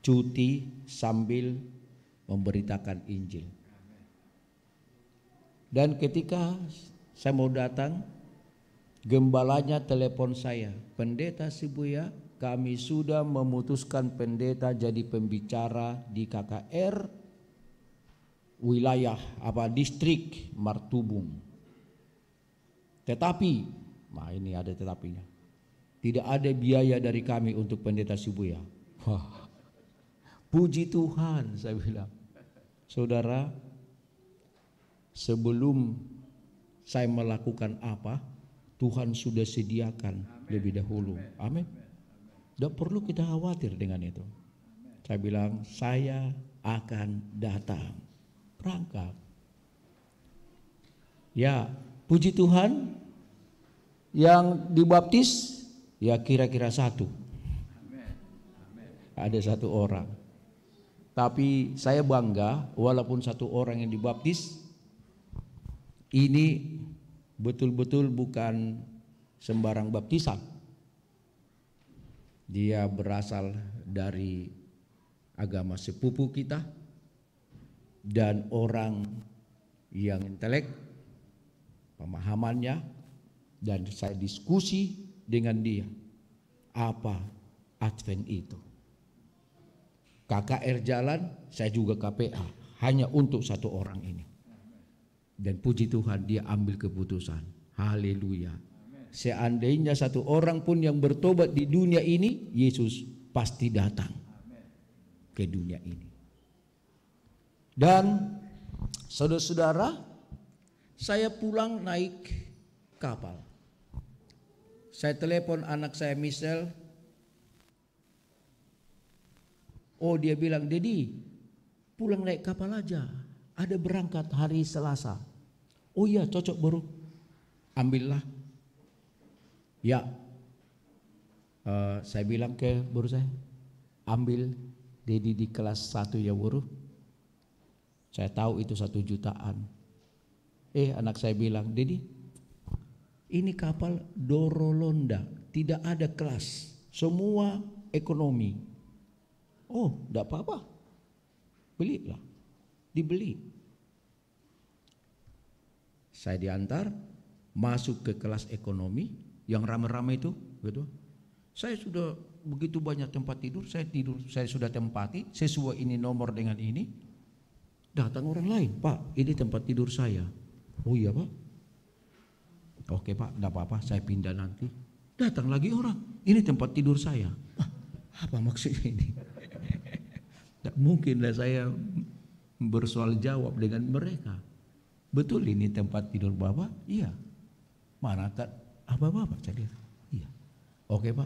Speaker 6: cuti sambil
Speaker 8: memberitakan Injil. Dan ketika saya mau datang, gembalanya telepon saya, "Pendeta Sibuya, kami sudah memutuskan pendeta jadi pembicara di KKR wilayah distrik Martubung. Tetapi, nah ini ada tetapinya, tidak ada biaya dari kami untuk pendeta Sibuya." Wah, puji Tuhan, saya bilang. Saudara, sebelum saya melakukan apa, Tuhan sudah sediakan lebih dahulu. Amin. Tidak perlu kita khawatir dengan itu. Saya bilang, saya akan datang. Berangkat. Ya, puji Tuhan, yang dibaptis ya kira-kira 1. Ada 1 orang. Tapi saya bangga, walaupun 1 orang yang dibaptis, ini betul-betul bukan sembarang baptisan. Dia berasal dari agama sepupu kita dan orang yang intelek, pemahamannya, dan saya diskusi dengan dia apa Advent itu. KKR jalan, saya juga KPA, hanya untuk 1 orang ini. Dan puji Tuhan, dia ambil keputusan. Haleluya. Seandainya 1 orang pun yang bertobat di dunia ini, Yesus pasti datang ke dunia ini. Dan saudara-saudara, saya pulang naik kapal. Saya telepon anak saya Michelle. Oh, dia bilang, "Dedi, pulang naik kapal aja. Ada berangkat hari Selasa." Oh iya, cocok bro. Ambillah. Ya, saya bilang ke bro saya, ambil Dedi di kelas 1 ya bro. Saya tahu itu 1 jutaan. Anak saya bilang, "Dedi, ini kapal Dorolonda, tidak ada kelas, semua ekonomi." Oh, tidak apa-apa, belilah. Dibeli. Saya diantar masuk ke kelas ekonomi yang ramai-ramai itu, gitu. Saya sudah begitu banyak tempat tidur, saya sudah tempati sesuai ini nomor dengan ini. Datang orang lain, "Pak, ini tempat tidur saya." "Oh iya Pak." "Oke Pak, tidak apa-apa, saya pindah nanti." Datang lagi orang, "Ini tempat tidur saya." Apa maksudnya ini? Tidak mungkinlah saya bersoal jawab dengan mereka. "Betul ini tempat tidur Bapak?" "Iya." "Mana apa Bapak?" Saya lihat. "Iya." "Oke Pak,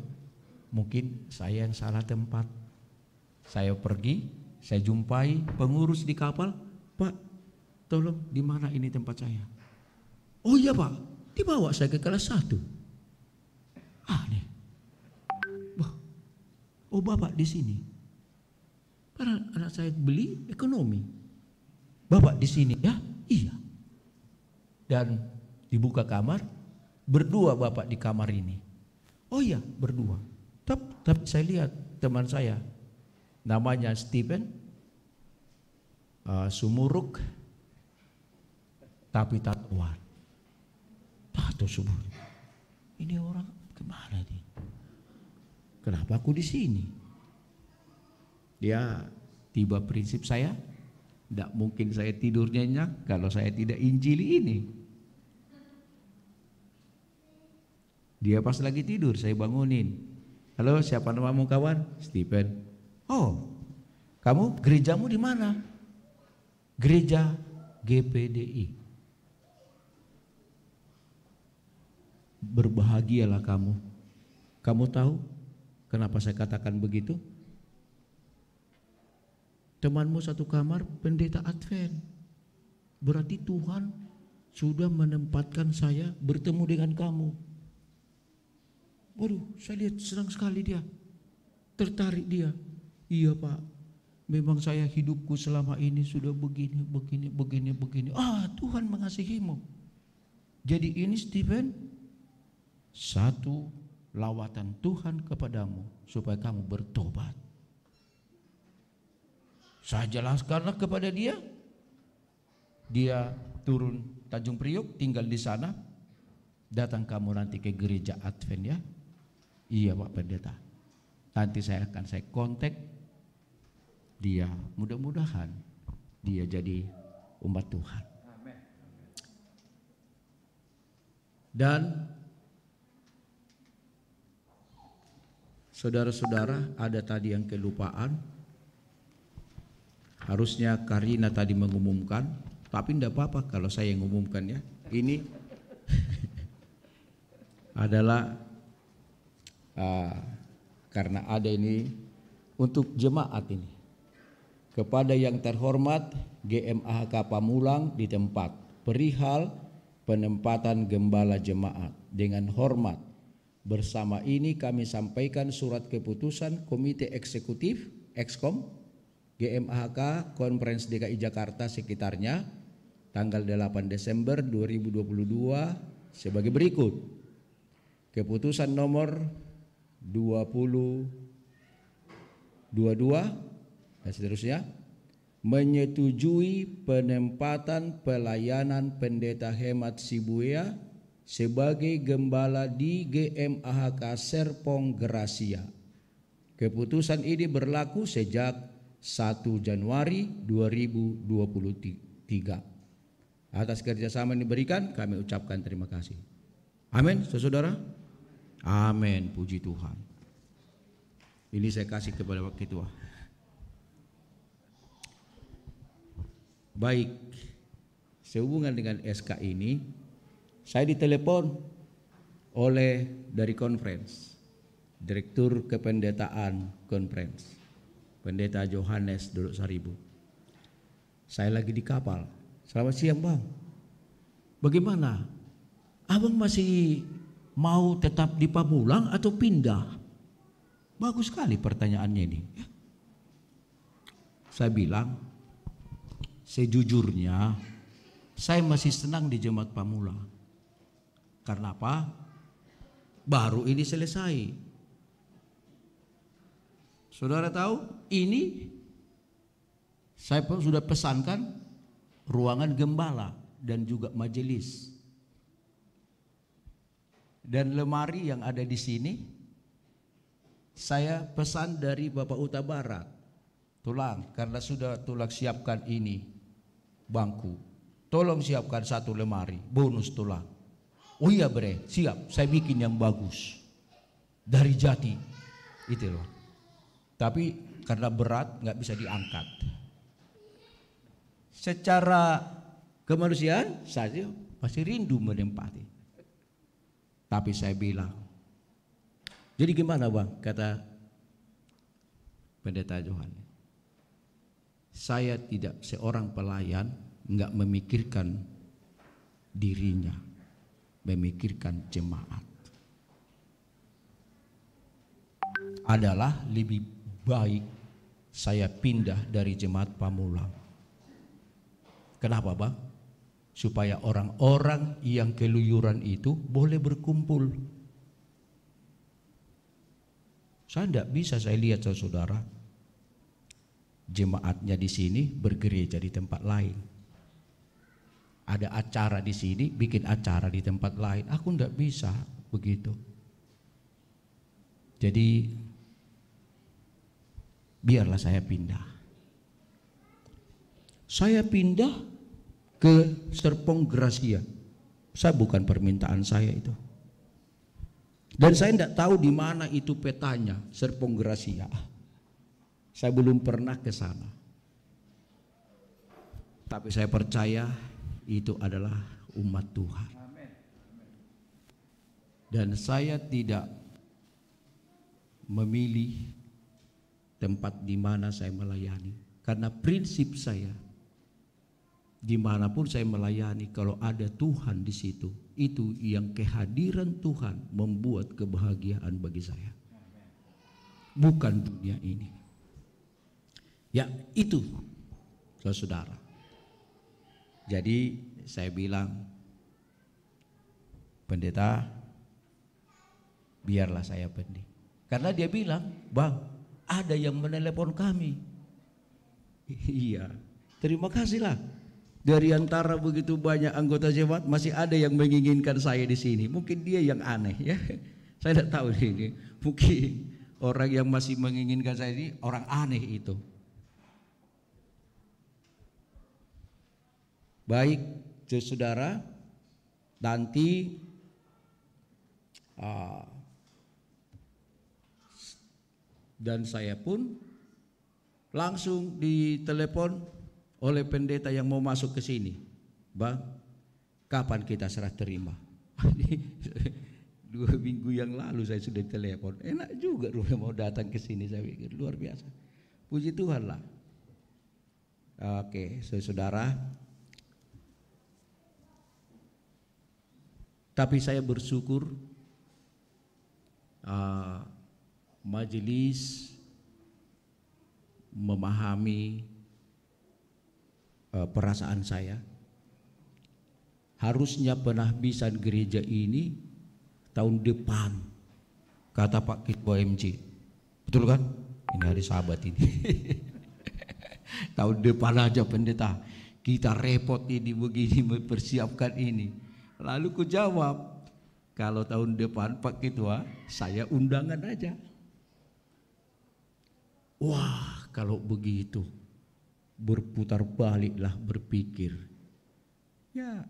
Speaker 8: mungkin saya yang salah tempat." Saya pergi, saya jumpai pengurus di kapal. "Pak, tolong di mana ini tempat saya?" "Oh iya Pak, dibawa saya ke kelas 1. Aneh. "Oh Bapak di sini." Karena anak saya beli ekonomi. "Bapak di sini ya?" "Iya." Dan dibuka kamar, berdua Bapak di kamar ini. "Oh iya, berdua." Tapi saya lihat teman saya, namanya Stephen, sumuruk, tapi tatoan. Tato subur. Ini orang kemana nih? Kenapa aku di sini? Dia tiba prinsip saya, tidak mungkin saya tidur nyenyak kalau saya tidak injili ini. Dia pas lagi tidur, saya bangunin. "Halo, siapa namamu kawan?" "Stephen." "Oh, kamu gerejamu di mana?" "Gereja GPDI." "Berbahagialah kamu. Kamu tahu kenapa saya katakan begitu? Temanmu 1 kamar pendeta Advent. Berarti Tuhan sudah menempatkan saya bertemu dengan kamu." Waduh, saya lihat senang sekali dia. Tertarik dia. "Iya Pak, memang saya hidupku selama ini sudah begini. Tuhan mengasihimu." Jadi ini Stephen, 1 lawatan Tuhan kepadamu supaya kamu bertobat. Saya jelaskanlah kepada dia. Dia turun Tanjung Priok, tinggal di sana. Datang kamu nanti ke gereja Advent ya. Iya Pak Pendeta. Nanti saya kontak dia. Mudah-mudahan dia jadi umat Tuhan. Dan saudara-saudara, ada tadi yang kelupaan. Harusnya Karina tadi mengumumkan, tapi tidak apa-apa kalau saya yang mengumumkan ya. Ini adalah karena ada ini untuk jemaat ini. Kepada yang terhormat GMAHK Pamulang di tempat perihal penempatan gembala jemaat dengan hormat. Bersama ini kami sampaikan surat keputusan Komite Eksekutif Ekskom GMAHK Konferensi DKI Jakarta sekitarnya tanggal 8 Desember 2022 sebagai berikut. Keputusan nomor 2022 dan seterusnya menyetujui penempatan pelayanan Pendeta Hemat Sibuya sebagai gembala di GMAHK Serpong Gracia. Keputusan ini berlaku sejak 1 Januari 2023. Atas kerjasama yang diberikan kami ucapkan terima kasih. Amin, saudara. Amin, puji Tuhan. Ini saya kasih kepada Pak Ketua. Baik, sehubungan dengan SK ini, saya ditelepon oleh dari konferensi, Direktur Kependetaan Konferensi, Pendeta Johannes Dodok Saribu. Saya lagi di kapal. Selamat siang Bang. Bagaimana? Abang masih mau tetap di Pamulang atau pindah? Bagus sekali pertanyaannya ini. Saya bilang, sejujurnya saya masih senang di Jemaat Pamulang. Karena apa? Baru ini selesai. Saudara tahu, ini saya sudah pesankan ruangan gembala dan juga majelis. Dan lemari yang ada di sini saya pesan dari Bapak Uta Barat. Tulang, karena sudah tulang siapkan ini bangku, tolong siapkan satu lemari bonus tulang. Oh iya bre, siap, saya bikin yang bagus dari jati itu loh. Tapi karena berat nggak bisa diangkat. Secara kemanusiaan saya masih rindu menempati. Tapi saya bilang, jadi gimana Bang? Kata Pendeta Johannes, saya tidak seorang pelayan enggak memikirkan dirinya, memikirkan jemaat. Adalah lebih baik saya pindah dari Jemaat Pamulang. Kenapa Bang? Supaya orang-orang yang keluyuran itu boleh berkumpul. Saya tidak bisa saya lihat saudara, jemaatnya di sini bergereja di tempat lain. Ada acara di sini, bikin acara di tempat lain. Aku tidak bisa begitu. Jadi biarlah saya pindah. Saya pindah ke Serpong Gracia. Saya bukan permintaan saya itu. Dan saya tidak tahu di mana itu petanya Serpong Gracia. Saya belum pernah ke sana. Tapi saya percaya itu adalah umat Tuhan. Dan saya tidak memilih tempat di mana saya melayani. Karena prinsip saya, dimanapun saya melayani, kalau ada Tuhan di situ, itu yang kehadiran Tuhan membuat kebahagiaan bagi saya. Bukan dunia ini. Ya itu, saudara. Jadi saya bilang, pendeta, biarlah saya pendeta. Karena dia bilang, Bang, ada yang menelepon kami. Iya, terima kasihlah. Dari antara begitu banyak anggota jemaat masih ada yang menginginkan saya di sini. Mungkin dia yang aneh ya. Saya tidak tahu ini. Mungkin orang yang masih menginginkan saya ini orang aneh itu. Baik, saudara, nanti dan saya pun langsung ditelepon oleh pendeta yang mau masuk ke sini. Bang, kapan kita serah terima? 2 minggu yang lalu saya sudah telepon. Enak juga rumah mau datang ke sini, saya pikir luar biasa. Puji Tuhan lah. Oke, saudara. Tapi saya bersyukur majelis memahami perasaan saya. Harusnya penahbisan gereja ini tahun depan, kata Pak Ketua MJ. Betul kan? Ini hari Sabat ini. Tahun depan aja pendeta, kita repot ini begini mempersiapkan ini. Lalu ku jawab, kalau tahun depan Pak Ketua, saya undangan aja. Wah, kalau begitu berputar baliklah berpikir. Ya,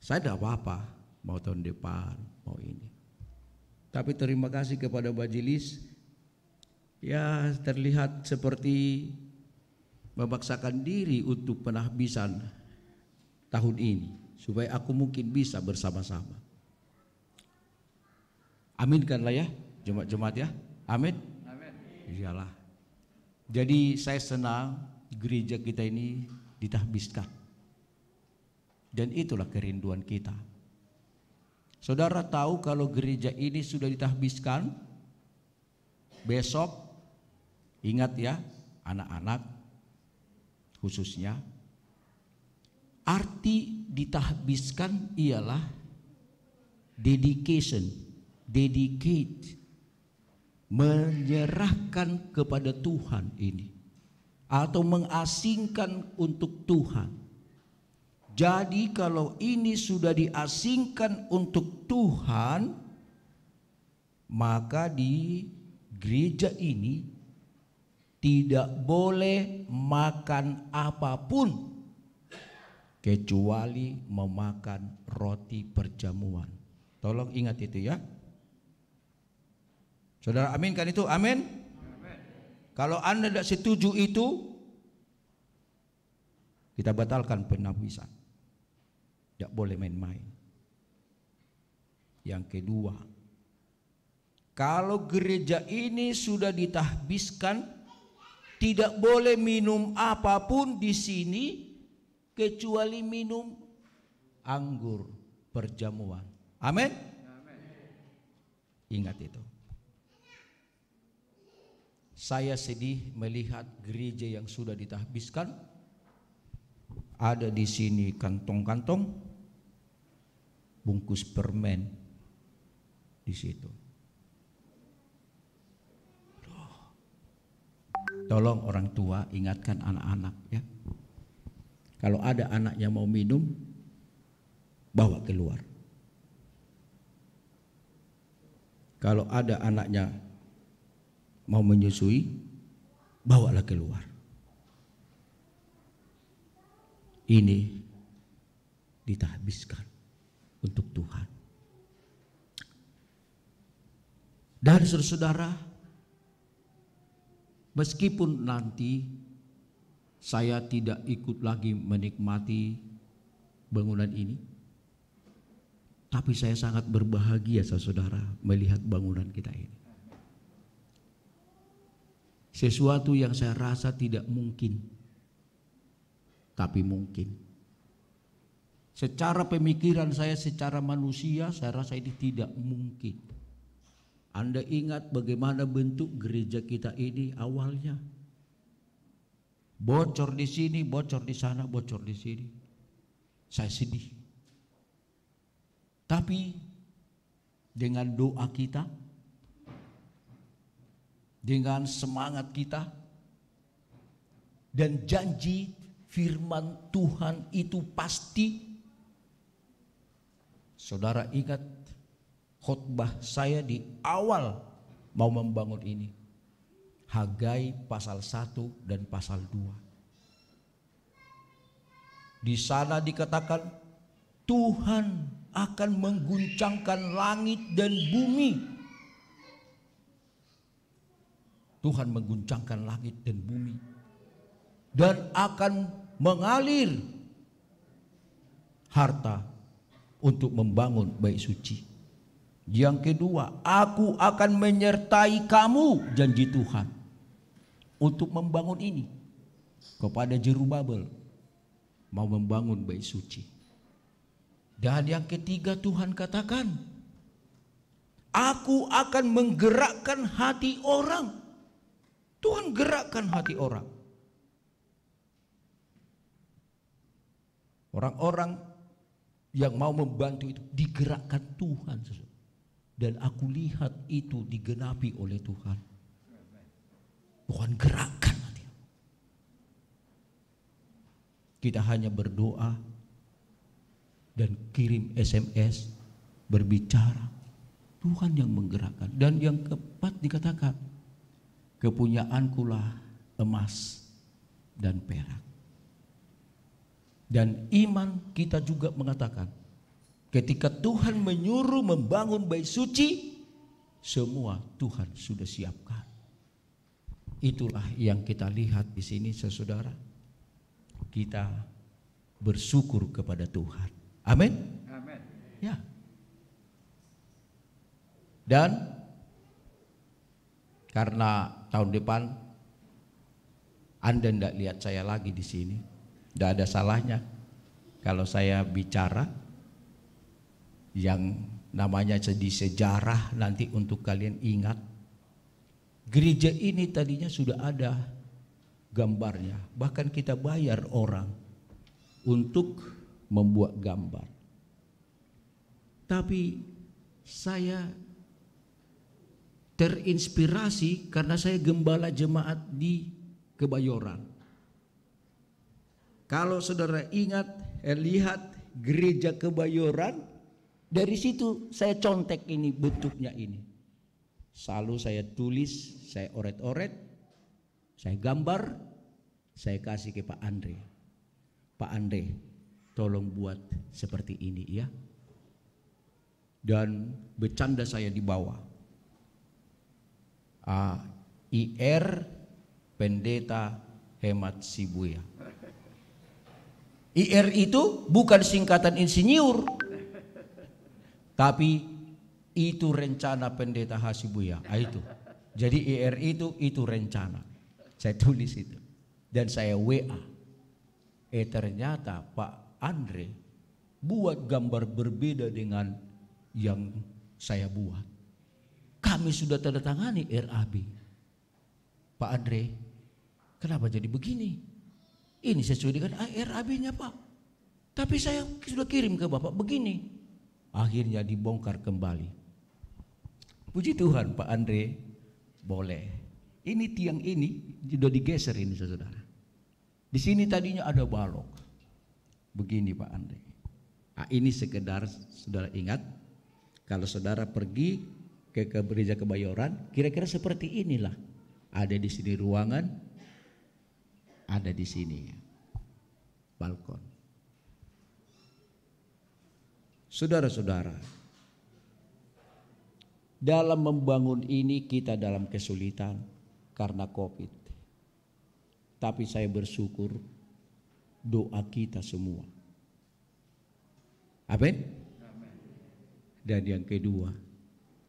Speaker 8: saya tidak apa-apa mau tahun depan, mau ini. Tapi terima kasih kepada majelis. Ya, terlihat seperti memaksakan diri untuk penahbisan tahun ini, supaya aku mungkin bisa bersama-sama. Aminkanlah ya, jemaat-jemaat ya. Amin. Amin. Iyalah. Jadi saya senang gereja kita ini ditahbiskan. Dan itulah kerinduan kita. Saudara tahu kalau gereja ini sudah ditahbiskan, besok ingat ya, anak-anak khususnya, arti ditahbiskan ialah dedication, dedicate, menyerahkan kepada Tuhan ini, atau mengasingkan untuk Tuhan. Jadi kalau ini sudah diasingkan untuk Tuhan, maka di gereja ini tidak boleh makan apapun kecuali memakan roti perjamuan. Tolong ingat itu ya. Saudara aminkan itu? Amin. Amin. Kalau Anda tidak setuju itu, kita batalkan penahbisan. Tidak boleh main-main. Yang kedua, kalau gereja ini sudah ditahbiskan, tidak boleh minum apapun di sini kecuali minum anggur perjamuan. Amin. Ingat itu. Saya sedih melihat gereja yang sudah ditahbiskan, ada di sini kantong-kantong bungkus permen di situ. Tolong orang tua ingatkan anak-anak ya. Kalau ada anak yang mau minum, bawa keluar. Kalau ada anaknya mau menyusui, bawalah keluar. Ini ditahbiskan untuk Tuhan. Dan saudara, meskipun nanti saya tidak ikut lagi menikmati bangunan ini, tapi saya sangat berbahagia saudara melihat bangunan kita ini. Sesuatu yang saya rasa tidak mungkin, tapi mungkin. Secara pemikiran saya, secara manusia, saya rasa ini tidak mungkin. Anda ingat bagaimana bentuk gereja kita ini awalnya? Bocor di sini, bocor di sana, bocor di sini. Saya sedih. Tapi dengan doa kita, dengan semangat kita, dan janji firman Tuhan itu pasti. Saudara ingat khotbah saya di awal mau membangun ini. Hagai pasal 1 dan pasal 2. Di sana dikatakan Tuhan akan mengguncangkan langit dan bumi. Tuhan mengguncangkan langit dan bumi dan akan mengalir harta untuk membangun bait suci. Yang kedua, aku akan menyertai kamu, janji Tuhan, untuk membangun ini. Kepada Jerubabel mau membangun bait suci. Dan yang ketiga Tuhan katakan, aku akan menggerakkan hati orang. Tuhan gerakkan hati orang. Orang-orang yang mau membantu itu digerakkan Tuhan. Dan aku lihat itu digenapi oleh Tuhan. Tuhan gerakkan hati. Kita hanya berdoa dan kirim SMS, berbicara. Tuhan yang menggerakkan. Dan yang keempat dikatakan, kepunyaanku lah emas dan perak. Dan iman kita juga mengatakan, ketika Tuhan menyuruh membangun bait suci, semua Tuhan sudah siapkan. Itulah yang kita lihat di sini, saudara. Kita bersyukur kepada Tuhan. Amin.
Speaker 2: Amin.
Speaker 8: Ya. Dan karena tahun depan Anda tidak lihat saya lagi di sini, tidak ada salahnya kalau saya bicara yang namanya jadi sejarah nanti untuk kalian ingat. Gereja ini tadinya sudah ada gambarnya, bahkan kita bayar orang untuk membuat gambar. Tapi saya terinspirasi karena saya gembala jemaat di Kebayoran. Kalau saudara ingat, lihat gereja Kebayoran, dari situ saya contek ini bentuknya ini. Selalu saya tulis, saya oret-oret, saya gambar, saya kasih ke Pak Andre. Pak Andre, tolong buat seperti ini ya. Dan bercanda saya di bawah. IR Pendeta Hemat Sibuya. IR itu bukan singkatan insinyur, tapi itu rencana Pendeta Hasibuya. Itu. Jadi IR itu rencana. Saya tulis itu dan saya WA. Ternyata Pak Andre buat gambar berbeda dengan yang saya buat. Kami sudah tanda tangani RAB. Pak Andre, kenapa jadi begini? Ini sesuai dengan RAB-nya Pak. Tapi saya sudah kirim ke Bapak begini. Akhirnya dibongkar kembali. Puji Tuhan Pak Andre, boleh. Ini tiang ini sudah digeser ini saudara. Di sini tadinya ada balok. Begini Pak Andre. Ini sekedar saudara ingat, kalau saudara pergi ke gereja Kebayoran, kira-kira seperti inilah. Ada di sini ruangan, ada di sini balkon. Saudara-saudara, dalam membangun ini kita dalam kesulitan karena COVID. Tapi saya bersyukur doa kita semua. Amin. Dan yang kedua,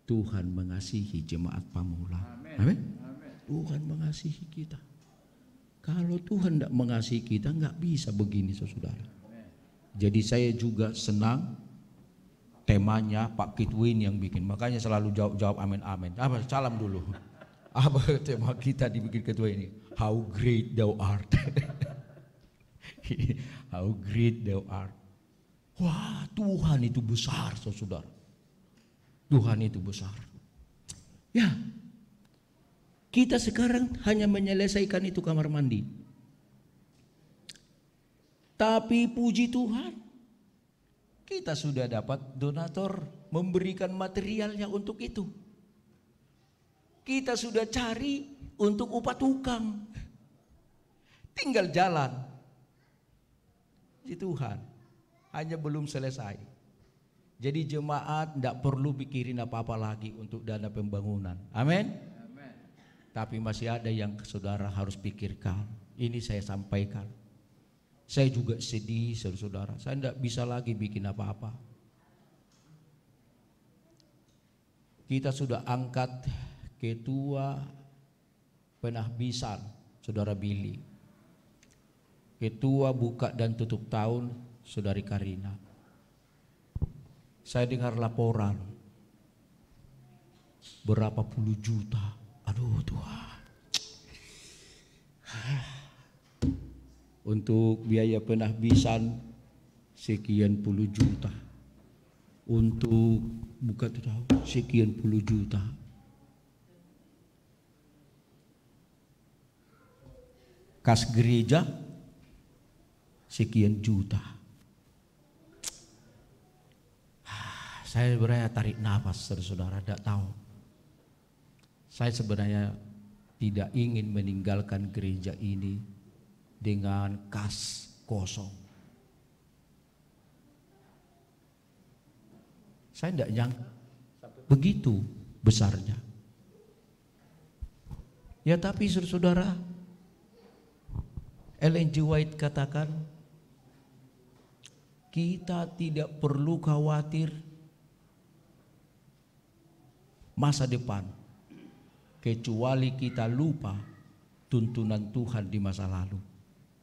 Speaker 8: Tuhan mengasihi jemaat Pamulang. Amin. Tuhan mengasihi kita. Kalau Tuhan tidak mengasihi kita, nggak bisa begini saudara. Jadi saya juga senang temanya Pak Kitwin yang bikin. Makanya selalu jawab amin amin. Apa salam dulu. Apa tema kita dibikin ketua ini? How great thou art. How great thou art. Wah, Tuhan itu besar saudara. Tuhan itu besar. Ya, kita sekarang hanya menyelesaikan itu kamar mandi. Tapi puji Tuhan, kita sudah dapat donatur memberikan materialnya untuk itu. Kita sudah cari untuk upah tukang. Tinggal jalan. Puji Tuhan, hanya belum selesai. Jadi jemaat tidak perlu pikirin apa-apa lagi untuk dana pembangunan. Amin. Tapi masih ada yang saudara harus pikirkan. Ini saya sampaikan. Saya juga sedih, saudara. Saya tidak bisa lagi bikin apa-apa. Kita sudah angkat ketua penahbisan, saudara Billy. Ketua buka dan tutup tahun, saudari Karina. Saya dengar laporan berapa puluh juta. Aduh Tuhan. Untuk biaya penahbisan sekian puluh juta. Untuk buka tutup tahun sekian puluh juta. Kas gereja sekian juta. Saya sebenarnya tarik nafas, saudara, tidak tahu. Saya sebenarnya tidak ingin meninggalkan gereja ini dengan kas kosong. Saya tidak nyangka begitu besarnya. Ya tapi saudara, Ellen G. White katakan, kita tidak perlu khawatir masa depan kecuali kita lupa tuntunan Tuhan di masa lalu.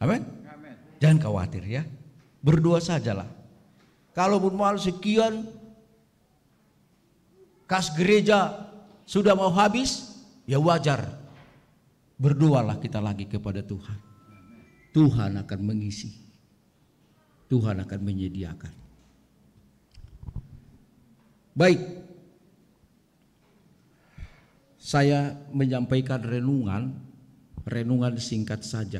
Speaker 8: Amin. Jangan khawatir ya. Berdoa sajalah. Kalaupun mau sekian kas gereja sudah mau habis, ya wajar. Berdoalah kita lagi kepada Tuhan. Tuhan akan mengisi. Tuhan akan menyediakan. Baik. Saya menyampaikan renungan singkat saja.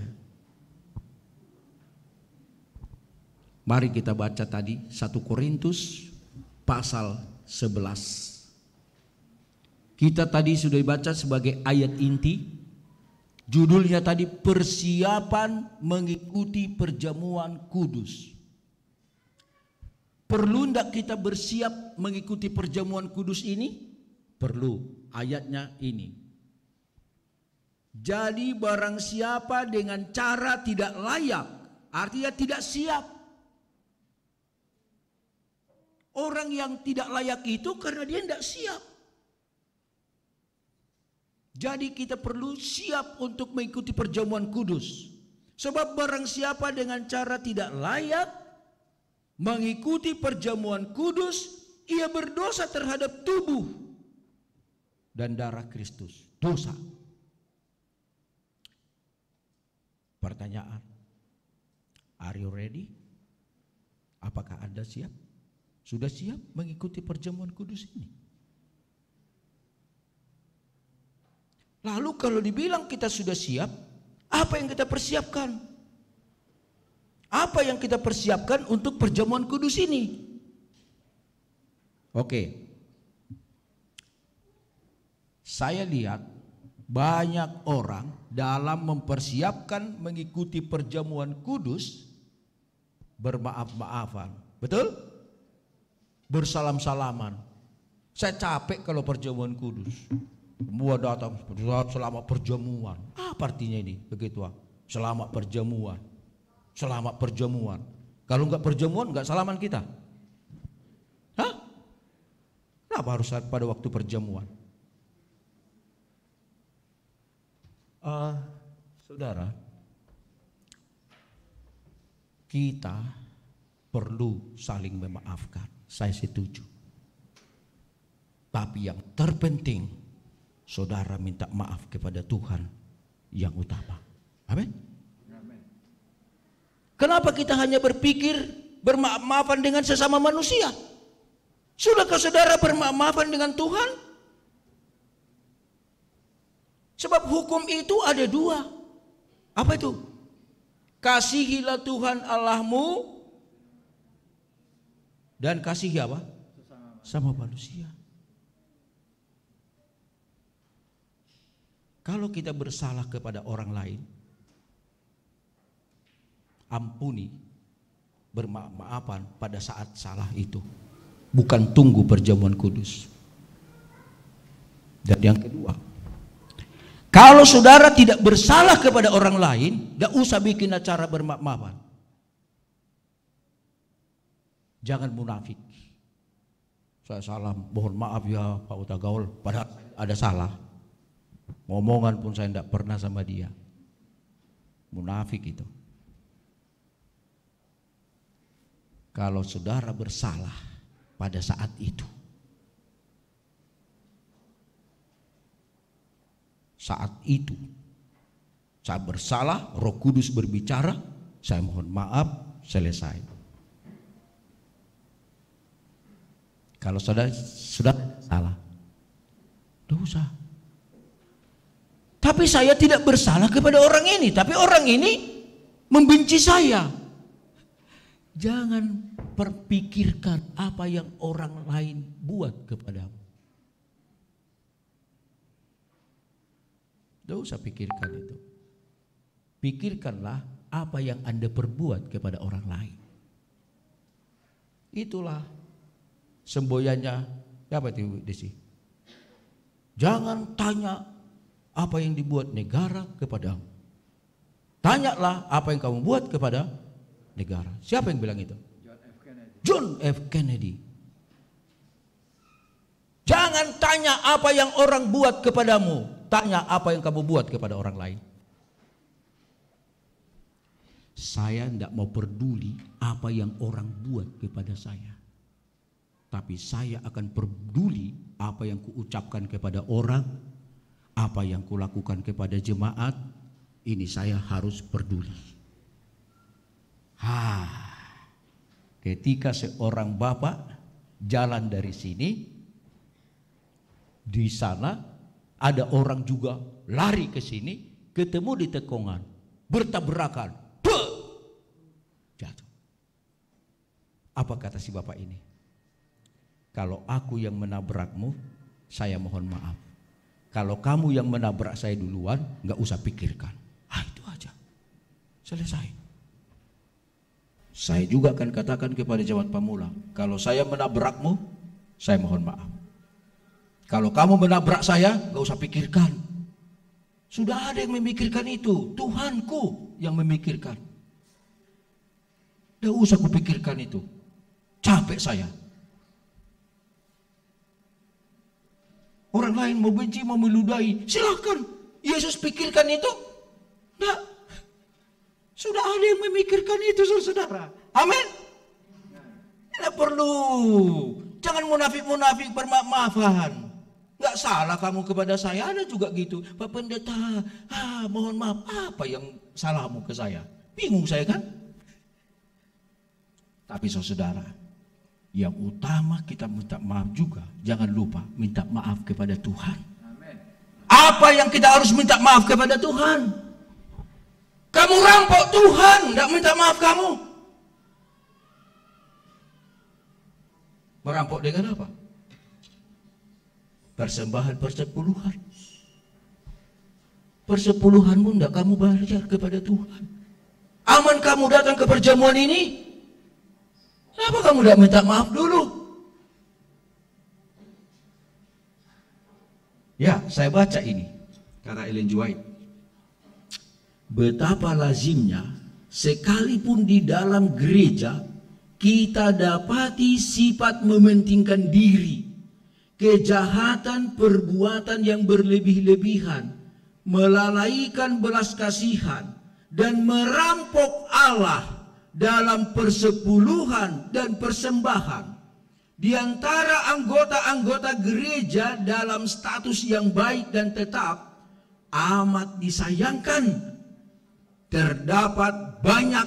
Speaker 8: Mari kita baca tadi 1 Korintus pasal 11. Kita tadi sudah baca sebagai ayat inti. Judulnya tadi persiapan mengikuti perjamuan kudus. Perlu tidak kita bersiap mengikuti perjamuan kudus ini? Perlu. Ayatnya ini. Jadi barang siapa dengan cara tidak layak, artinya tidak siap. Orang yang tidak layak itu karena dia tidak siap. Jadi kita perlu siap untuk mengikuti perjamuan kudus. Sebab barang siapa dengan cara tidak layak mengikuti perjamuan kudus, ia berdosa terhadap tubuh dan darah Kristus. Dosa. Pertanyaan, are you ready? Apakah Anda siap? Sudah siap mengikuti perjamuan kudus ini? Lalu kalau dibilang kita sudah siap, apa yang kita persiapkan? Apa yang kita persiapkan untuk perjamuan kudus ini? Oke. Saya lihat banyak orang dalam mempersiapkan mengikuti perjamuan kudus bermaaf-maafan. Betul? Bersalam-salaman. Saya capek kalau perjamuan kudus. Semua datang selamat perjamuan. Apa artinya ini? Begitu. Selamat perjamuan. Selamat perjamuan. Kalau enggak perjamuan enggak salaman kita. Hah? Kenapa harus pada waktu perjamuan? Saudara, kita perlu saling memaafkan. Saya setuju. Tapi yang terpenting, saudara minta maaf kepada Tuhan yang utama. Amin. Kenapa kita hanya berpikir bermaaf-maafan dengan sesama manusia? Sudahkah saudara bermaaf-maafan dengan Tuhan? Sebab hukum itu ada dua. Apa itu? Kasihilah Tuhan Allahmu dan kasihi apa? Sama manusia. Kalau kita bersalah kepada orang lain, ampuni, bermaafan pada saat salah itu. Bukan tunggu perjamuan kudus. Dan yang kedua, kalau saudara tidak bersalah kepada orang lain, tidak usah bikin acara bermaaf-maafan. Jangan munafik. Saya salah, mohon maaf ya Pak Utagaul, padahal ada salah. Ngomongan pun saya tidak pernah sama dia. Munafik itu. Kalau saudara bersalah pada saat itu, saat bersalah, Roh Kudus berbicara, saya mohon maaf, selesai. Kalau saudara sudah salah, dosa. Tapi saya tidak bersalah kepada orang ini, tapi orang ini membenci saya. Jangan perpikirkan apa yang orang lain buat kepadamu. Tidak usah pikirkan itu. Pikirkanlah apa yang Anda perbuat kepada orang lain. Itulah semboyannya apa itu Desi? Jangan tanya apa yang dibuat negara kepadamu. Tanyalah apa yang kamu buat kepada negara. Siapa yang bilang itu? John F. Kennedy. Jangan tanya apa yang orang buat kepadamu, tanya apa yang kamu buat kepada orang lain. Saya tidak mau peduli apa yang orang buat kepada saya, tapi saya akan peduli apa yang kuucapkan kepada orang, apa yang kulakukan kepada jemaat. Ini saya harus peduli. Ketika seorang bapak jalan dari sini, di sana ada orang juga lari ke sini, ketemu di tekongan, bertabrakan, jatuh. Apa kata si bapak ini? Kalau aku yang menabrakmu, saya mohon maaf. Kalau kamu yang menabrak saya duluan, nggak usah pikirkan. Itu aja, selesai. Saya juga akan katakan kepada jemaat pemula, kalau saya menabrakmu, saya mohon maaf. Kalau kamu menabrak saya, gak usah pikirkan. Sudah ada yang memikirkan itu, Tuhanku yang memikirkan. Gak usah kupikirkan itu, capek saya. Orang lain mau benci, mau meludahi, silahkan. Yesus pikirkan itu? Enggak. Sudah ada yang memikirkan itu, saudara. Amin. Tidak perlu. Jangan munafik-munafik bermaaf-maafan. Enggak salah kamu kepada saya, ada juga gitu. Pak Pendeta, mohon maaf, apa yang salahmu ke saya? Bingung saya kan? Tapi saudara, yang utama kita minta maaf juga. Jangan lupa minta maaf kepada Tuhan. Amin. Apa yang kita harus minta maaf kepada Tuhan? Kamu rampok Tuhan, tidak minta maaf kamu. Merampok dengan apa? Persembahan persepuluhan. Persepuluhanmu tidak kamu bayar kepada Tuhan. Aman kamu datang ke perjamuan ini? Kenapa kamu tidak minta maaf dulu? Ya, saya baca ini. Kata Ellen G. White. Betapa lazimnya sekalipun di dalam gereja kita dapati sifat mementingkan diri, kejahatan, perbuatan yang berlebih-lebihan, melalaikan belas kasihan, dan merampok Allah dalam persepuluhan dan persembahan. Di antara anggota-anggota gereja dalam status yang baik dan tetap, amat disayangkan terdapat banyak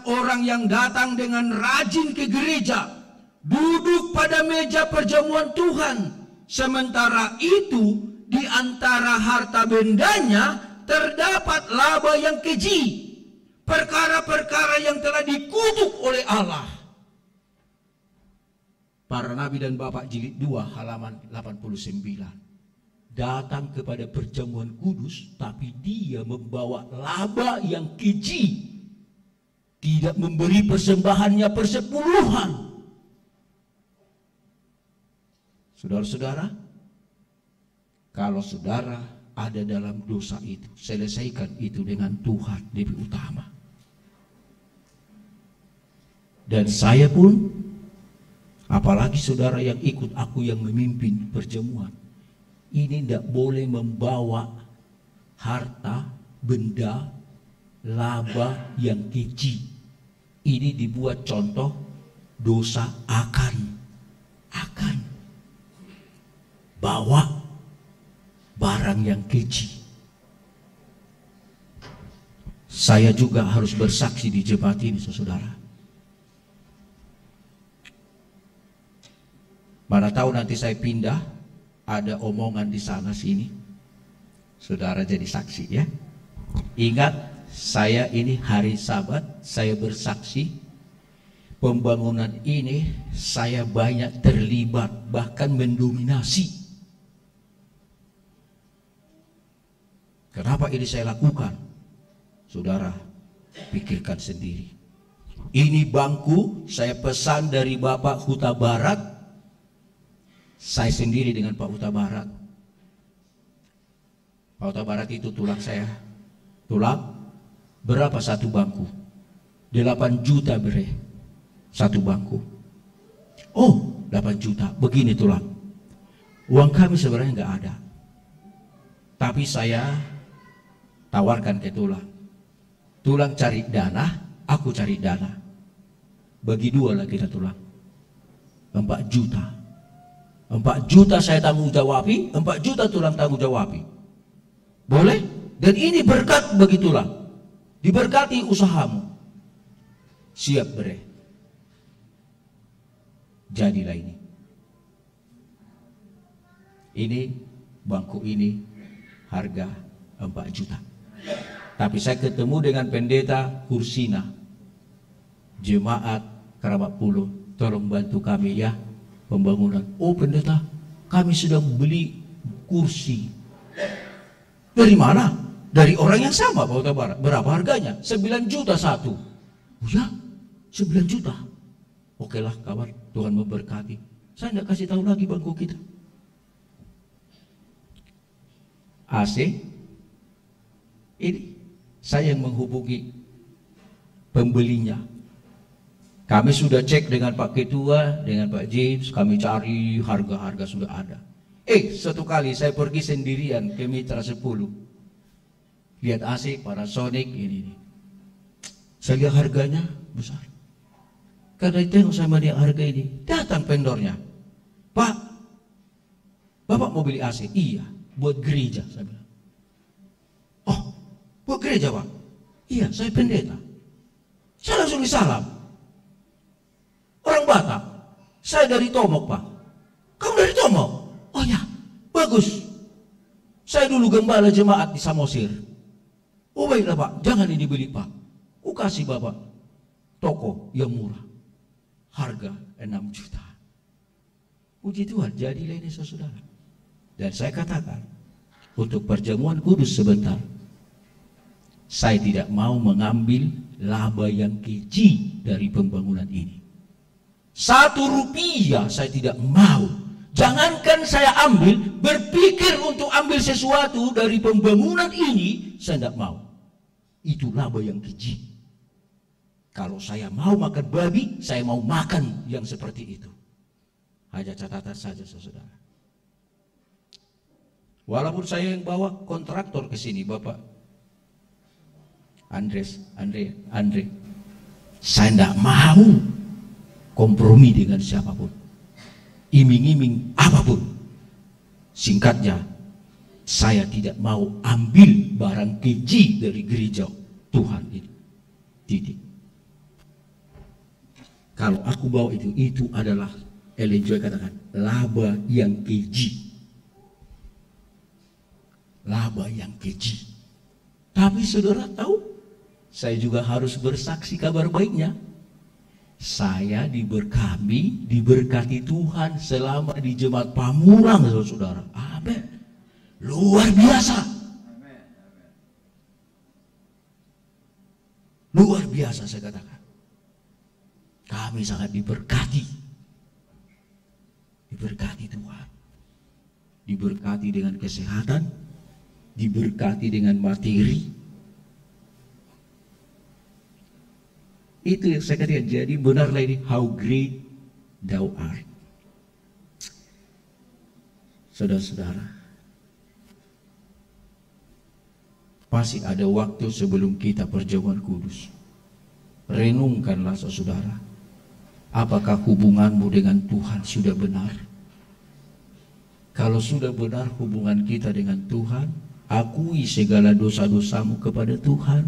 Speaker 8: orang yang datang dengan rajin ke gereja, duduk pada meja perjamuan Tuhan, sementara itu di antara harta bendanya terdapat laba yang keji, perkara-perkara yang telah dikutuk oleh Allah. Para Nabi dan Bapak jilid 2 halaman 89. Datang kepada perjamuan kudus, tapi dia membawa laba yang keji, tidak memberi persembahannya persepuluhan. Saudara-saudara, kalau saudara ada dalam dosa itu, selesaikan itu dengan Tuhan lebih utama. Dan saya pun, apalagi saudara yang ikut aku yang memimpin perjamuan, ini tidak boleh membawa harta, benda, laba yang keji. Ini dibuat contoh dosa akan bawa barang yang keji. Saya juga harus bersaksi di jemaat ini, saudara. Mana tahu nanti saya pindah, ada omongan di sana sini, saudara jadi saksi ya. Ingat, saya ini hari Sabat, saya bersaksi pembangunan ini saya banyak terlibat, bahkan mendominasi. Kenapa ini saya lakukan? Saudara, pikirkan sendiri. Ini bangku saya pesan dari Bapak Huta Barat. Saya sendiri dengan Pak Huta Barat. Pak Huta Barat itu tulang saya. Tulang berapa satu bangku? 8 juta bre. Satu bangku. Oh, 8 juta. Begini tulang. Uang kami sebenarnya nggak ada. Tapi saya tawarkan ke tulang. Tulang cari dana, aku cari dana. Bagi dua lah kita tulang. 4 juta. 4 juta saya tanggung jawabi, 4 juta tulang tanggung jawabi. Boleh? Dan ini berkat bagi tulang. Diberkati usahamu. Siap bre. Jadilah ini. Ini bangku ini harga 4 juta. Tapi saya ketemu dengan pendeta Kursina, jemaat Keramat Pulau, tolong bantu kami ya pembangunan. Oh pendeta, kami sudah beli kursi. Dari mana? Dari orang yang sama Pak Huta Barat. Berapa harganya? 9 juta satu. Oh ya, 9 juta. Oke lah kawan, Tuhan memberkati. Saya tidak kasih tahu lagi bangku kita. AC, ini saya yang menghubungi pembelinya. Kami sudah cek dengan Pak Ketua, dengan Pak James, kami cari harga-harga sudah ada. Satu kali saya pergi sendirian ke Mitra 10. Lihat AC, Panasonic, ini. Saya lihat harganya besar. Karena itu saya melihat harga ini, datang vendornya. Pak, Bapak mau beli AC? Iya, buat gereja, saya bilang. Oh, buat gereja Pak? Iya, saya pendeta. Saya langsung disalam. Orang Batak. Saya dari Tomok Pak. Kamu dari Tomok? Oh ya, bagus. Saya dulu gembala jemaat di Samosir. Oh baiklah Pak, jangan ini beli Pak. Kasih Bapak toko yang murah. Harga 6 juta. Puji Tuhan, jadilah ini saudara. Dan saya katakan, untuk perjamuan kudus sebentar, saya tidak mau mengambil laba yang keji dari pembangunan ini. 1 rupiah saya tidak mau. Jangankan saya ambil, berpikir untuk ambil sesuatu dari pembangunan ini, saya tidak mau. Itu laba yang keji. Kalau saya mau makan babi, saya mau makan yang seperti itu. Hanya catatan saja saudara. Walaupun saya yang bawa kontraktor ke sini, Bapak Andre, saya tidak mau kompromi dengan siapapun, iming-iming apapun. Singkatnya, saya tidak mau ambil barang keji dari gereja Tuhan ini. Titik. Kalau aku bawa itu adalah Ellen Joy katakan laba yang keji. Laba yang keji. Tapi saudara tahu, saya juga harus bersaksi kabar baiknya. Saya diberkati Tuhan selama di Jemaat Pamulang, saudara. Amin. Luar biasa. Luar biasa saya katakan. Kami sangat diberkati. Diberkati Tuhan. Diberkati dengan kesehatan, diberkati dengan materi. Itu yang saya katakan, jadi benarlah ini, how great thou art. Saudara-saudara, pasti ada waktu sebelum kita perjamuan kudus. Renungkanlah saudara, apakah hubunganmu dengan Tuhan sudah benar? Kalau sudah benar hubungan kita dengan Tuhan, akui segala dosa-dosamu kepada Tuhan.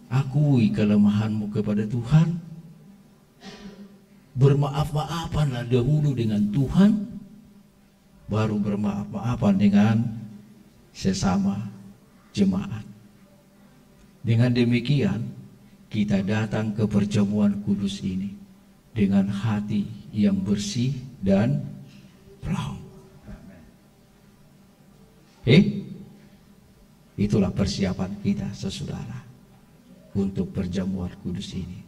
Speaker 8: Akui kelemahanmu kepada Tuhan. Bermaaf-maafanlah dahulu dengan Tuhan, baru bermaaf-maafan dengan sesama jemaat. Dengan demikian, kita datang ke perjamuan kudus ini dengan hati yang bersih dan plong. Itulah persiapan kita, saudara, untuk perjamuan kudus ini.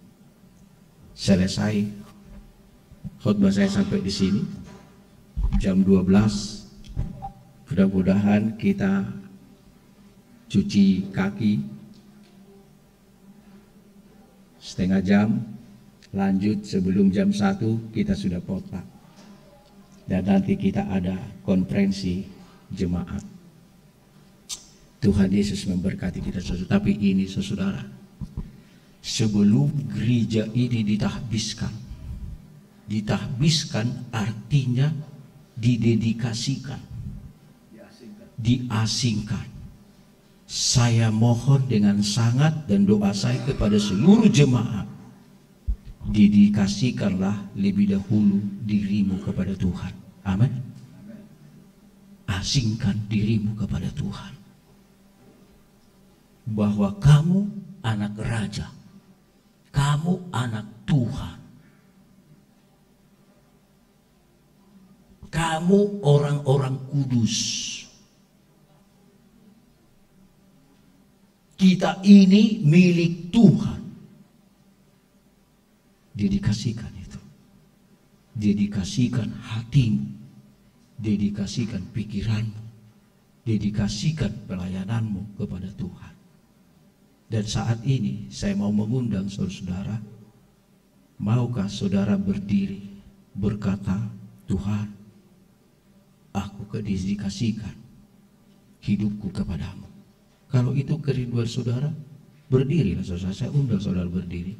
Speaker 8: Selesai khotbah saya sampai di sini jam 12. Mudah-mudahan kita cuci kaki setengah jam, lanjut sebelum jam 1 kita sudah khotbah. Dan nanti kita ada konferensi jemaat. Tuhan Yesus memberkati kita, saudara. Tapi ini, saudara, sebelum gereja ini ditahbiskan artinya didedikasikan, diasingkan. Saya mohon dengan sangat dan doa saya kepada seluruh jemaat, dedikasikanlah lebih dahulu dirimu kepada Tuhan. Amin. Asingkan dirimu kepada Tuhan, bahwa kamu anak raja, kamu anak Tuhan, kamu orang-orang kudus. Kita ini milik Tuhan. Dedikasikan itu. Dedikasikan hatimu, dedikasikan pikiranmu, dedikasikan pelayananmu kepada Tuhan. Dan saat ini saya mau mengundang saudara, maukah saudara berdiri berkata, Tuhan, aku dedikasikan hidupku kepadamu. Kalau itu kerinduan saudara, berdirilah saudara. Saya undang saudara berdiri.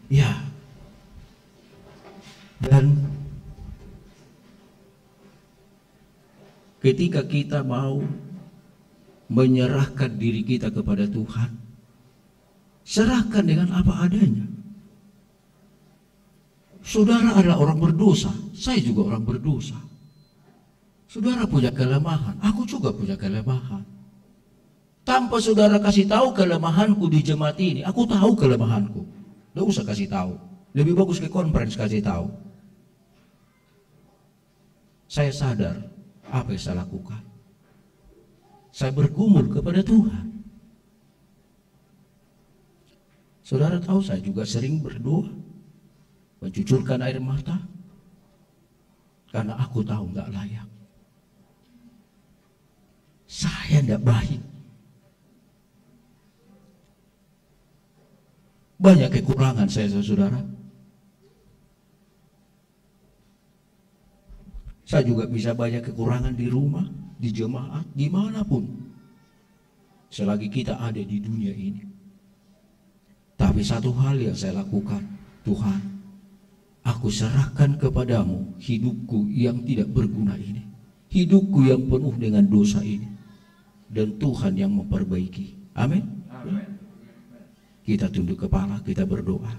Speaker 8: Ya. Dan ketika kita mau menyerahkan diri kita kepada Tuhan, serahkan dengan apa adanya. Saudara adalah orang berdosa, saya juga orang berdosa. Saudara punya kelemahan, aku juga punya kelemahan. Tanpa saudara kasih tahu kelemahanku di jemaat ini, aku tahu kelemahanku. Tidak usah kasih tahu, lebih bagus ke konferensi kasih tahu. Saya sadar apa yang saya lakukan. Saya bergumul kepada Tuhan. Saudara tahu saya juga sering berdoa, mencucurkan air mata, karena aku tahu nggak layak. Saya tidak baik. Banyak kekurangan saya, saudara. Saya juga bisa banyak kekurangan di rumah, di jemaat, dimanapun. Selagi kita ada di dunia ini. Tapi satu hal yang saya lakukan, Tuhan, aku serahkan kepadamu hidupku yang tidak berguna ini. Hidupku yang penuh dengan dosa ini. Dan Tuhan yang memperbaiki. Amin. Kita tunduk kepala, kita berdoa.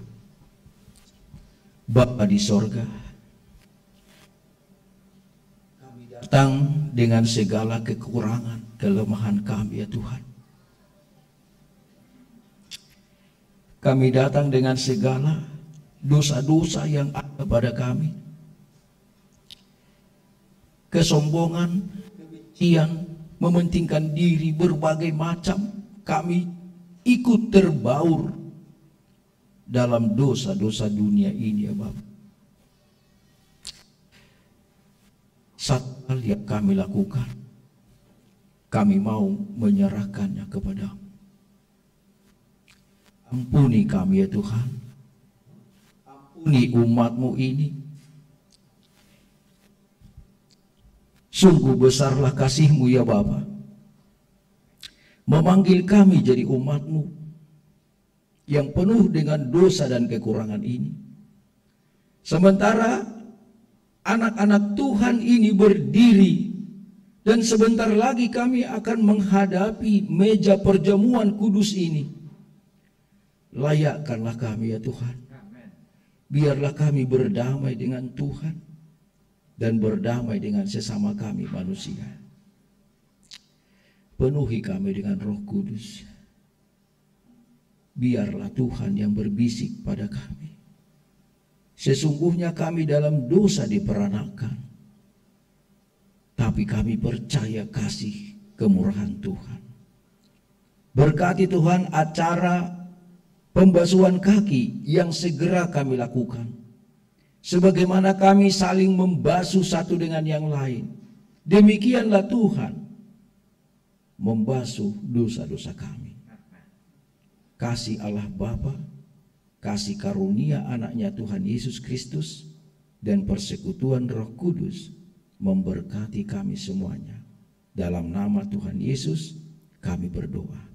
Speaker 8: Bapa di sorga, kami datang dengan segala kekurangan, kelemahan kami ya Tuhan. Kami datang dengan segala dosa-dosa yang ada pada kami. Kesombongan, kebencian, mementingkan diri, berbagai macam, kami ikut terbaur dalam dosa-dosa dunia ini ya Bapak. Satu hal yang kami lakukan, kami mau menyerahkannya kepadamu. Ampuni kami ya Tuhan, ampuni umat-Mu ini. Sungguh besarlah kasih-Mu ya Bapa, memanggil kami jadi umat-Mu yang penuh dengan dosa dan kekurangan ini. Sementara anak-anak Tuhan ini berdiri dan sebentar lagi kami akan menghadapi meja perjamuan kudus ini. Layakkanlah kami ya Tuhan. Biarlah kami berdamai dengan Tuhan dan berdamai dengan sesama kami manusia. Penuhi kami dengan Roh Kudus. Biarlah Tuhan yang berbisik pada kami. Sesungguhnya kami dalam dosa diperanakan, tapi kami percaya kasih kemurahan Tuhan. Berkati Tuhan acara pembasuhan kaki yang segera kami lakukan, sebagaimana kami saling membasuh satu dengan yang lain. Demikianlah Tuhan membasuh dosa-dosa kami. Kasih Allah Bapa, kasih karunia anaknya Tuhan Yesus Kristus, dan persekutuan Roh Kudus memberkati kami semuanya. Dalam nama Tuhan Yesus kami berdoa.